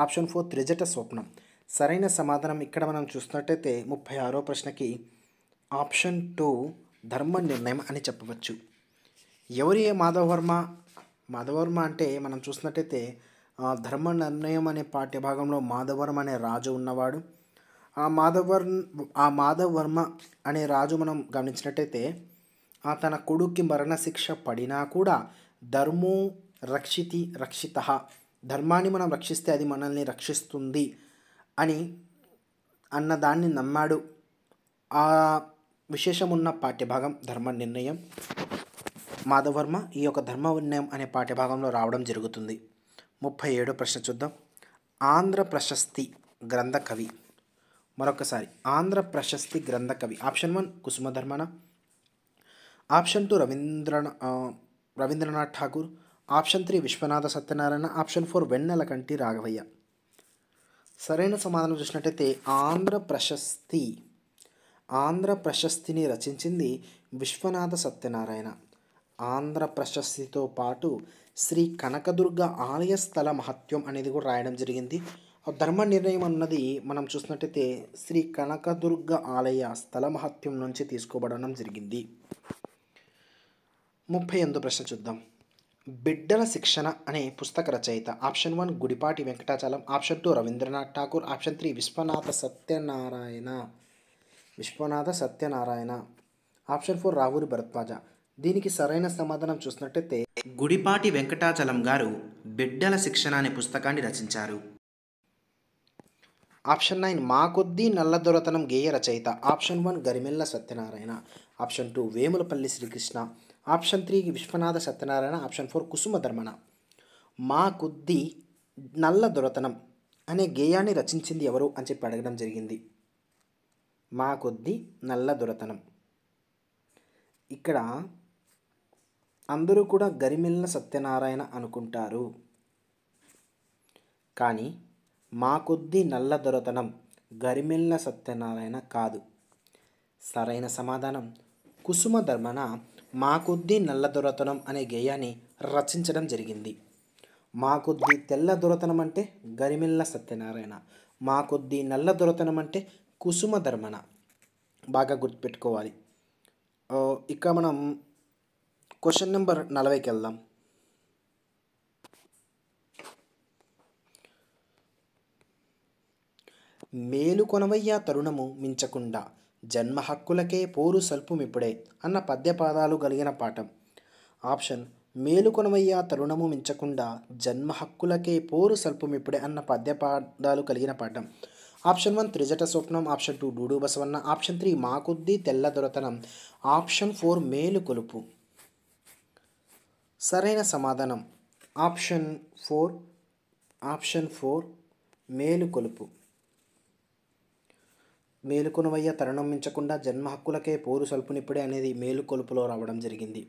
ఆప్షన్ 4 త్రిజట స్వప్నం. సరైన సమాధానం ఇక్కడ మనం చూసినట్టయితే 36వ ప్రశ్నకి ఆప్షన్ 2 ధర్మ నిర్ణయం అని చెప్పవచ్చు. ఎవరి మాధవ్ వర్మ? మాధవ్ వర్మ అంటే మనం చూసినట్టయితే ధర్మ నిర్ణయం అనే పాఠ్యభాగంలో మాధవ్ వర్మ అనే రాజు ఉన్నవాడు. ఆ మాధవ్ వర్మ అనే రాజు మనం గమనించినట్టయితే తన కొడుక్కి మరణశిక్ష పడినా కూడా ధర్మో రక్షిత, ధర్మాన్ని మనం రక్షిస్తే అది మనల్ని రక్షిస్తుంది అని అన్నదాన్ని నమ్మాడు. ఆ విశేషం ఉన్న పాఠ్యభాగం ధర్మ నిర్ణయం. మాధవ్ వర్మ ఈ యొక్క ధర్మ నిర్ణయం అనే పాఠ్యభాగంలో రావడం జరుగుతుంది. 37వ ప్రశ్న చూద్దాం. ఆంధ్ర ప్రశస్తి గ్రంథ కవి. మరొకసారి, ఆంధ్ర ప్రశస్తి గ్రంథ కవి. Option 1 Kusumadharmana, option 2 Rabindranath Tagore, option 3 Viswanatha Satyanarayana, option 4 Vennelakanti Raghavayya. సరైన సమాధానం చూసినట్టయితే ఆంధ్ర ప్రశస్తిని రచించింది విశ్వనాథ సత్యనారాయణ. ఆంధ్ర ప్రశస్తితో పాటు శ్రీ కనకదుర్గ ఆలయ స్థల మహత్యం అనేది కూడా రాయడం జరిగింది. ధర్మ నిర్ణయం అన్నది మనం చూసినట్టయితే శ్రీ కనకదుర్గ ఆలయ స్థల మహత్యం నుంచి తీసుకోబడడం జరిగింది. 38వ ప్రశ్న చూద్దాం. బిడ్డల శిక్షణ అనే పుస్తక రచయిత. Option 1 Gudipati Venkatachalam, option 2 Rabindranath Tagore, option 3 Viswanatha Satyanarayana, option 4 Ravuri Bharadwaja. దీనికి సరైన సమాధానం చూసినట్టయితే గుడిపాటి వెంకటాచలం గారు బిడ్డల శిక్షణ అనే పుస్తకాన్ని రచించారు. ఆప్షన్ 9 మా కొద్దీ నల్లదొరతనం గేయ రచయిత. Option 1 Garimella Satyanarayana, option 2 Vemulapalli Srikrishna, option 3 Viswanatha Satyanarayana, option 4 Kusumadharmanna. మా కొద్దీ నల్లదొరతనం అనే గేయాన్ని రచించింది ఎవరు అని చెప్పి అడగడం జరిగింది. మా కొద్దీ నల్లదొరతనం. ఇక్కడ అందరూ కూడా గరిమెల్ల సత్యనారాయణ అనుకుంటారు, కానీ మా కొద్దీ నల్లదొరతనం గరిమెల్ల సత్యనారాయణ కాదు. సరైన సమాధానం కుసుమధర్మన మా కొద్దీ నల్లదొరతనం అనే గేయాన్ని రచించడం జరిగింది. మా కొద్దీ తెల్లదొరతనం అంటే గరిమెల్ల సత్యనారాయణ, మా కొద్దీ నల్లదొరతనం అంటే కుసుమధర్మన. బాగా గుర్తుపెట్టుకోవాలి. ఇక మనం క్వశ్చన్ నెంబర్ 40కి వెళ్దాం. మేలుకొనవయ్య తరుణము మించకుండా జన్మ హక్కులకే పోరు సల్పుమిప్పుడే అన్న పద్యపాదాలు కలిగిన పాఠం. ఆప్షన్ మేలుకొనవయ్య తరుణము మించకుండా జన్మ హక్కులకే పోరు సల్పుమిప్పుడే అన్న పద్యపాదాలు కలిగిన పాఠం. ఆప్షన్ 1 త్రిజట స్వప్నం, ఆప్షన్ 2 డూడు బసవన్న, ఆప్షన్ 3 మా కొద్దీ తెల్లదొరతనం, ఆప్షన్ 4 మేలుకొలుపు. సరైన సమాధానం ఆప్షన్ 4 మేలుకొలుపు. మేలుకొనవయ్య తరుణం మించకుండా జన్మ హక్కులకే పోరు సల్పునిప్పుడే అనేది మేలుకొలుపులో రావడం జరిగింది.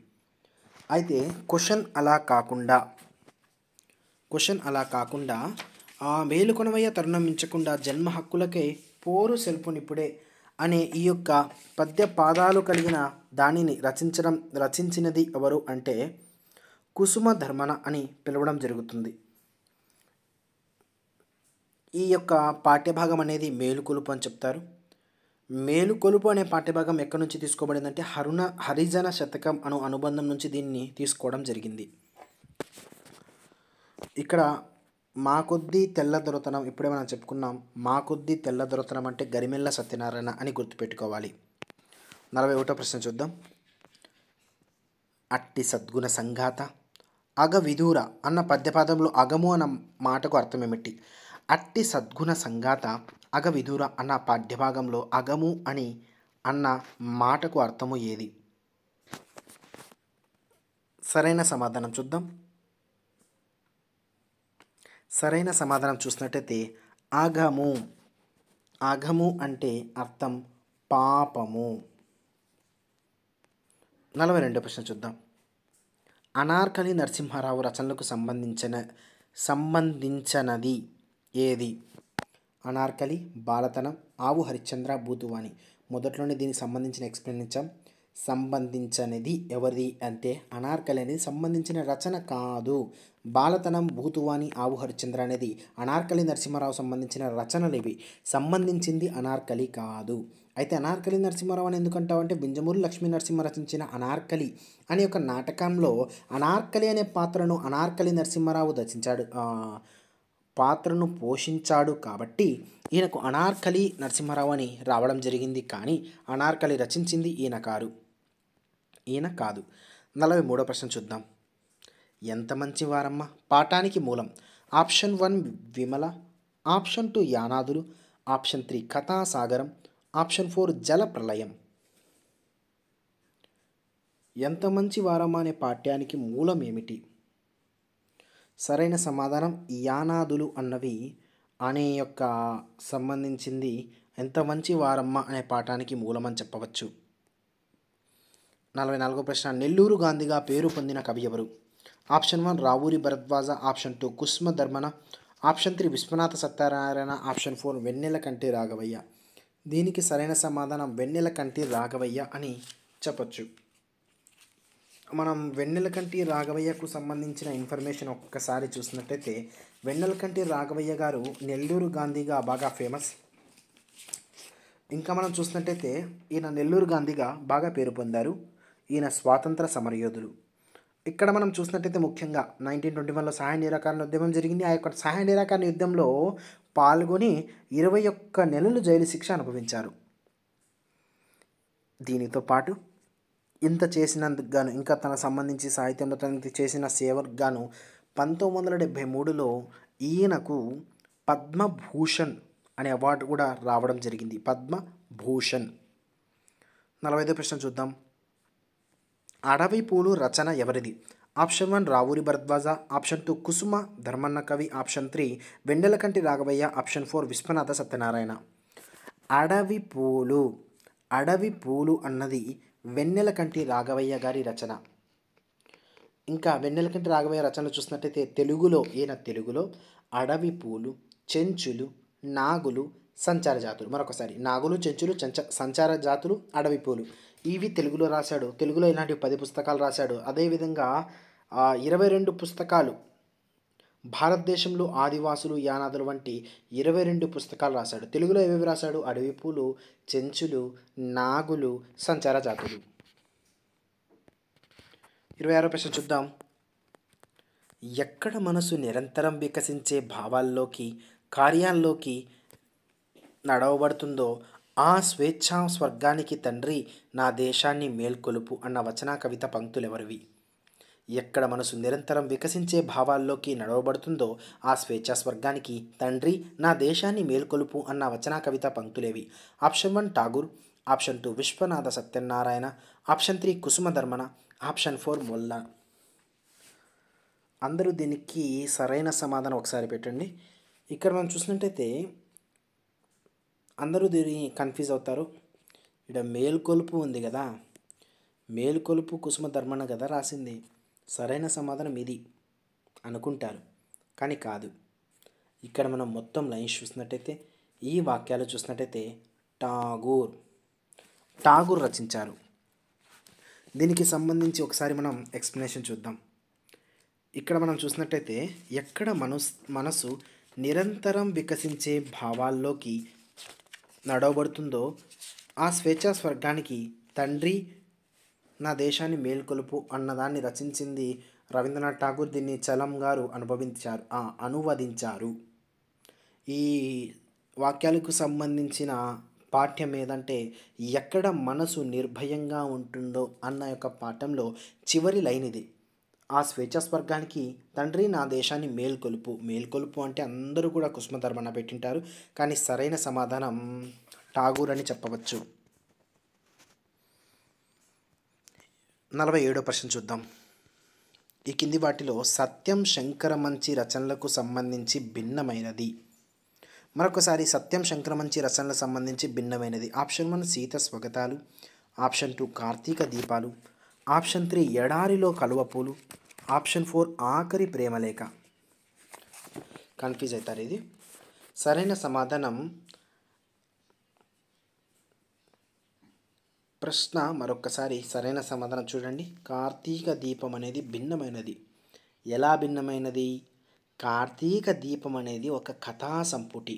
అయితే క్వశ్చన్ అలా కాకుండా మేలుకొనవయ్య తరుణం మించకుండా జన్మ హక్కులకే పోరు సల్పునిప్పుడే అనే ఈ యొక్క పద్య పాదాలు కలిగిన దానిని రచించినది ఎవరు అంటే కుసుమధర్మన అని పిలవడం జరుగుతుంది. ఈ యొక్క పాఠ్యభాగం అనేది మేలుకొలుపు అని చెప్తారు. మేలుకొలుపు అనే పాఠ్యభాగం ఎక్కడి నుంచి తీసుకోబడిందంటే హరిజన శతకం అను అనుబంధం నుంచి దీన్ని తీసుకోవడం జరిగింది. ఇక్కడ మా కొద్దీ తెల్లదొరతనం ఇప్పుడే మనం చెప్పుకున్నాం. మా కొద్దీ తెల్లదొరతనం అంటే గరిమెల్ల సత్యనారాయణ అని గుర్తుపెట్టుకోవాలి. 41వ ప్రశ్న చూద్దాం. అట్టి సద్గుణ సంఘాత అగ విధూర అన్న పద్యపాదంలో అగము అన్న మాటకు అర్థం ఏమిటి? అట్టి సద్గుణ సంగాత అగవిధుర అన్న పాఠ్యభాగంలో అగము అని అన్న మాటకు అర్థము ఏది? సరైన సమాధానం చూద్దాం. సరైన సమాధానం చూసినట్టయితే అఘము. అఘము అంటే అర్థం పాపము. 42వ ప్రశ్న చూద్దాం. అనార్కలి నరసింహారావు రచనలకు సంబంధించినది ఏది? అనార్కలి, బాలతనం, ఆవు హరిశ్చంద్ర, బూతువాణి. మొదట్లోనే దీనికి సంబంధించిన ఎక్స్ప్లెయిన్ ఇచ్చాం. సంబంధించినది ఎవరిది అంటే అనార్కలి అనేది సంబంధించిన రచన కాదు. బాలతనం, భూతువాణి, ఆవు హరిశ్చంద్ర అనేది అనార్కలి నరసింహారావు సంబంధించిన రచనలు ఇవి. సంబంధించింది అనార్కలి కాదు. అయితే అనార్కలి నరసింహారావు అని ఎందుకంటావు అంటే బింజమూరి లక్ష్మీ నరసింహ రచించిన అనార్కలి అనే ఒక నాటకంలో అనార్కలి అనే పాత్రను అనార్కలి నరసింహారావు పాత్రను పోషించాడు కాబట్టి ఈయనకు అనార్కలి నరసింహారావు అని రావడం జరిగింది. కానీ అనార్కలి రచించింది ఈయన కాదు. 43వ ప్రశ్న చూద్దాం. ఎంత మంచి వారమ్మ పాఠానికి మూలం? ఆప్షన్ 1 విమల, ఆప్షన్ 2 యానాదులు, ఆప్షన్ 3 కథాసాగరం, ఆప్షన్ 4 జల ప్రళయం. ఎంత మంచి వారమ్మ అనే పాఠ్యానికి మూలం ఏమిటి? సరైన సమాధానం యానాదులు అనే యొక్క సంబంధించింది ఎంత మంచి వారమ్మ అనే పాఠానికి మూలమని చెప్పవచ్చు. 44వ ప్రశ్న. నెల్లూరు గాంధీగా పేరు పొందిన కవి ఎవరు? ఆప్షన్ 1 రావూరి భరద్వాజ, ఆప్షన్ 2 కుసుమ ధర్మన, ఆప్షన్ 3 విశ్వనాథ సత్యనారాయణ, ఆప్షన్ 4 వెన్నెలకంటి రాఘవయ్య. దీనికి సరైన సమాధానం వెన్నెలకంటి రాఘవయ్య అని చెప్పచ్చు. మనం వెన్నెలకంటి రాఘవయ్యకు సంబంధించిన ఇన్ఫర్మేషన్ ఒక్కసారి చూసినట్టయితే వెన్నెలకంటి రాఘవయ్య గారు నెల్లూరు గాంధీగా బాగా ఫేమస్. ఇంకా మనం చూసినట్టయితే ఈయన నెల్లూరు గాంధీగా బాగా పేరు పొందారు. ఈయన స్వాతంత్ర సమరయోధులు. ఇక్కడ మనం చూసినట్టయితే ముఖ్యంగా 1921లో సహాయ నిరాకరణ ఉద్యమం జరిగింది. ఆ యొక్క సహాయ నిరాకరణ యుద్ధంలో పాల్గొని 21 నెలలు జైలు శిక్ష అనుభవించారు. దీనితో పాటు ఇంత చేసినందుకు గాను ఇంకా తన సంబంధించి సాహిత్యంలో తనకి చేసిన సేవకు గాను 1973లో ఈయనకు పద్మభూషణ్ అనే అవార్డు కూడా రావడం జరిగింది. పద్మభూషణ్. 45వ ప్రశ్న చూద్దాం. అడవి పూలు రచన ఎవరిది? ఆప్షన్ 1 రావూరి భరద్వాజ, ఆప్షన్ 2 కుసుమ ధర్మన్న కవి, ఆప్షన్ 3 వెన్నెలకంటి రాఘవయ్య, ఆప్షన్ 4 విశ్వనాథ సత్యనారాయణ. అడవి పూలు అన్నది వెన్నెలకంటి రాఘవయ్య గారి రచన. ఇంకా వెన్నెలకంటి రాఘవయ్య రచనలు చూసినట్టయితే తెలుగులో అడవి పూలు, చెంచులు, నాగులు, సంచార జాతులు. మరొకసారి నాగులు, చెంచులు, సంచార జాతులు, అడవి పూలు ఇవి తెలుగులో రాశాడు. తెలుగులో ఇలాంటి 10 పుస్తకాలు రాశాడు. అదేవిధంగా 22 పుస్తకాలు భారతదేశంలో ఆదివాసులు, యానాదులు వంటి 22 పుస్తకాలు రాశాడు. తెలుగులో ఏవేవి రాశాడు? అడవి పూలు, చెంచులు, నాగులు, సంచార జాతులు. 26వ ప్రశ్న చూద్దాం. ఎక్కడ మనసు నిరంతరం వికసించే భావాల్లోకి, కార్యాల్లోకి నడవబడుతుందో ఆ స్వేచ్ఛా స్వర్గానికి తండ్రి నా దేశాన్ని మేల్కొలుపు అన్న వచన కవిత పంక్తులు ఎవరివి? ఎక్కడ మనసు నిరంతరం వికసించే భావాల్లోకి నడవబడుతుందో ఆ స్వేచ్ఛా స్వర్గానికి తండ్రి నా దేశాన్ని మేల్కొలుపు అన్న వచన కవిత పంక్తులేవి? Option 1 Tagore, option 2 Viswanatha Satyanarayana, option 3 Kusuma Dharmana, option 4 Molla. అందరూ దీనికి సరైన సమాధానం ఒకసారి పెట్టండి. ఇక్కడ మనం చూసినట్టయితే అందరూ దీన్ని కన్ఫ్యూజ్ అవుతారు. ఇక్కడ మేల్కొలుపు ఉంది కదా, మేల్కొలుపు కుసుమ ధర్మన కదా రాసింది. సరైన సమాధానం ఇది అనుకుంటారు, కానీ కాదు. ఇక్కడ మనం మొత్తం లైన్స్ చూసినట్టయితే ఈ వాక్యాలు చూసినట్టయితే ఠాగూర్ రచించారు. దీనికి సంబంధించి ఒకసారి మనం ఎక్స్ప్లెనేషన్ చూద్దాం. ఇక్కడ మనం చూసినట్టయితే ఎక్కడ మనసు నిరంతరం వికసించే భావాల్లోకి నడవబడుతుందో ఆ స్వేచ్ఛా స్వర్గానికి తండ్రి నా దేశాన్ని మేల్కొలుపు అన్నదాన్ని రచించింది రవీంద్రనాథ్ ఠాగూర్. దీన్ని చలం గారు అనువదించారు. ఈ వాక్యాలకు సంబంధించిన పాఠ్యం ఏదంటే ఎక్కడ మనసు నిర్భయంగా ఉంటుందో అన్న యొక్క పాఠంలో చివరి లైన్ ఇది. ఆ స్వేచ్ఛా స్వర్గానికి తండ్రి నా దేశాన్ని మేల్కొలుపు. మేల్కొలుపు అంటే అందరూ కూడా కుసుమధర్మన పెట్టింటారు, కానీ సరైన సమాధానం ఠాగూర్ అని చెప్పవచ్చు. 47వ ప్రశ్న చూద్దాం. ఈ కింది వాటిలో సత్యం శంకరమంచి రచనలకు సంబంధించి భిన్నమైనది. మరొకసారి సత్యం శంకరమంచి రచనలకు సంబంధించి భిన్నమైనది. ఆప్షన్ 1 సీత స్వగతాలు, ఆప్షన్ 2 కార్తీక దీపాలు, ఆప్షన్ 3 ఎడారిలో కలువపూలు, ఆప్షన్ 4 ఆఖరి ప్రేమలేఖ. కన్ఫ్యూజ్ అవుతారు. ఇది సరైన సమాధానం ప్రశ్న మరొకసారి సరైన సమాధానం చూడండి. కార్తీక దీపం అనేది భిన్నమైనది. ఎలా భిన్నమైనది? కార్తీక దీపం అనేది ఒక కథా సంపుటి.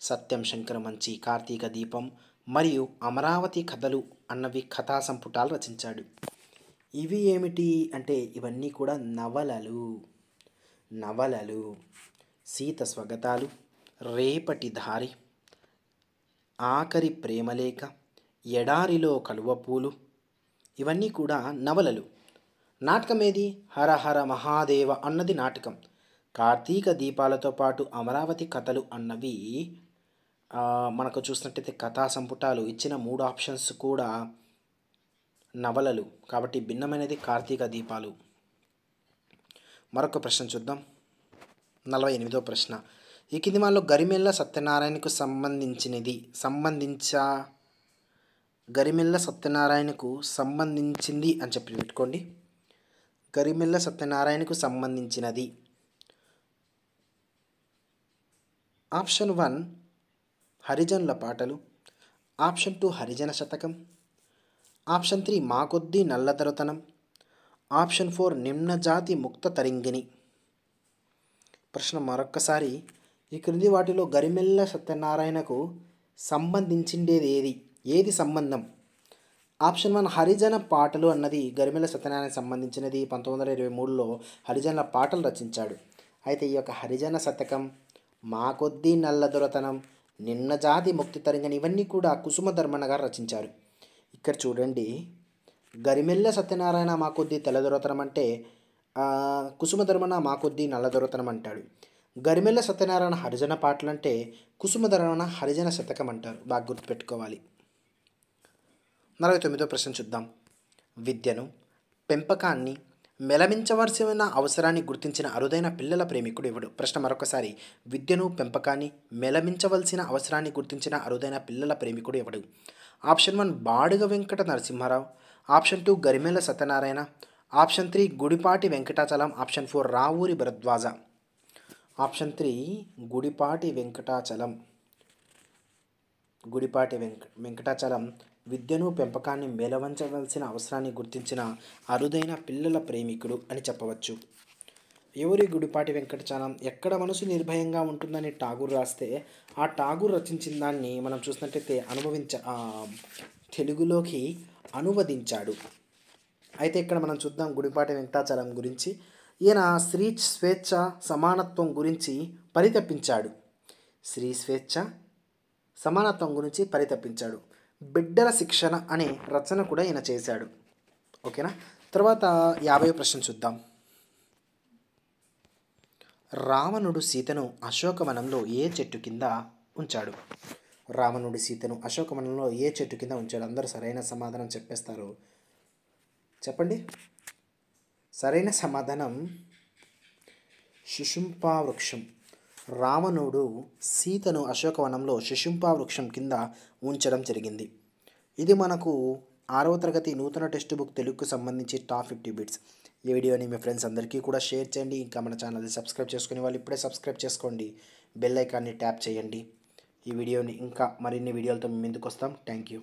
సత్యం శంకరమంచి కార్తీక దీపం మరియు అమరావతి కథలు అన్నవి కథా సంపుటాలు రచించాడు. ఇవి ఏమిటి అంటే ఇవన్నీ కూడా నవలలు. సీత స్వగతాలు, రేపటి దారి, ఆఖరి ప్రేమలేఖ, ఎడారిలో కలువపూలు ఇవన్నీ కూడా నవలలు. నాటకం ఏది? హర హర మహాదేవ అన్నది నాటకం. కార్తీక దీపాలతో పాటు అమరావతి కథలు అన్నవి మనకు చూసినట్టయితే కథా సంపుటాలు. ఇచ్చిన 3 ఆప్షన్స్ కూడా నవలలు, కాబట్టి భిన్నమైనది కార్తీక దీపాలు. మరొక ప్రశ్న చూద్దాం. 48వ ప్రశ్న. ఈ కింది వాళ్ళలో గరిమెళ్ళ సత్యనారాయణకు గరిమెళ్ళ సత్యనారాయణకు సంబంధించింది అని చెప్పి పెట్టుకోండి. గరిమెళ్ళ సత్యనారాయణకు సంబంధించినది. ఆప్షన్ 1 హరిజనుల పాటలు, ఆప్షన్ 2 హరిజన శతకం, ఆప్షన్ 3 మాకొద్దీ నల్లదొరతనం, ఆప్షన్ 4 నిమ్నజాతి ముక్త తరింగిణి. ప్రశ్న మరొక్కసారి. ఈ క్రింది వాటిలో గరిమెళ్ళ సత్యనారాయణకు సంబంధించిండేది ఏది సంబంధం? ఆప్షన్ 1 హరిజన పాటలు అన్నది గరిమెళ్ళ సత్యనారాయణకు సంబంధించినది. 1923లో హరిజన పాటలు రచించాడు. అయితే ఈ యొక్క హరిజన శతకం, మాకొద్దీ నల్లదొరతనం, నిమ్నజాతి ముక్తి తరంగని ఇవన్నీ కూడా కుసుమధర్మన గారు రచించారు. ఇక్కడ చూడండి, గరిమెళ్ళ సత్యనారాయణ మాకొద్దీ తెల్లదొరతనం అంటే కుసుమధర్మన మాకొద్దీ నల్లదొరతనం అంటాడు. గరిమెళ్ళ సత్యనారాయణ హరిజన పాటలు అంటే కుసుమధర్మన హరిజన శతకం అంటారు. బాగా గుర్తుపెట్టుకోవాలి. 49వ ప్రశ్న చూద్దాం. విద్యను, పెంపకాన్ని మెలమించవలసిన అవసరాన్ని గుర్తించిన అరుదైన పిల్లల ప్రేమికుడు ఎవడు? ప్రశ్న మరొకసారి. విద్యను, పెంపకాన్ని మెలమించవలసిన అవసరాన్ని గుర్తించిన అరుదైన పిల్లల ప్రేమికుడు ఎవడు? Option 1 Baduga Venkata Narasimharao, option 2 Garimella Satyanarayana, option 3 Gudipati Venkatachalam, option 4 Ravuri Bharadwaja. Option 3 Gudipati Venkatachalam విద్యను, పెంపకాన్ని మెలవంచవలసిన అవసరాన్ని గుర్తించిన అరుదైన పిల్లల ప్రేమికుడు అని చెప్పవచ్చు. ఎవరి గుడిపాటి వెంకటాచలం? ఎక్కడ మనసు నిర్భయంగా ఉంటుందని ఠాగూర్ రాస్తే ఆ ఠాగూర్ రచించిన దాన్ని మనం చూసినట్టయితే తెలుగులోకి అనువదించాడు. అయితే ఇక్కడ మనం చూద్దాం గుడిపాటి వెంకటాచలం గురించి. ఈయన స్త్రీ స్వేచ్ఛ సమానత్వం గురించి పరితపించాడు. బిడ్డల శిక్షణ అనే రచన కూడా ఈయన చేశాడు. ఓకేనా. తర్వాత 50వ ప్రశ్న చూద్దాం. రావణుడు సీతను అశోకవనంలో ఏ చెట్టు కింద ఉంచాడు? అందరూ సరైన సమాధానం చెప్పేస్తారు. చెప్పండి. సరైన సమాధానం శిశుంపా వృక్షం. రావణుడు సీతను అశోకవనంలో శిశుంపా వృక్షం కింద ఉంచడం జరిగింది. ఇది మనకు 6వ తరగతి నూతన టెక్స్ట్ బుక్ తెలుగుకు సంబంధించి టాప్ 50 బిట్స్. ఈ వీడియోని మీ ఫ్రెండ్స్ అందరికీ కూడా షేర్ చేయండి. ఇంకా మన ఛానల్ని సబ్స్క్రైబ్ చేసుకునే వాళ్ళు ఇప్పుడే సబ్స్క్రైబ్ చేసుకోండి. బెల్ ఐకాన్ని ట్యాప్ చేయండి. ఈ వీడియోని ఇంకా మరిన్ని వీడియోలతో మేము ముందుకు వస్తాం. Thank you.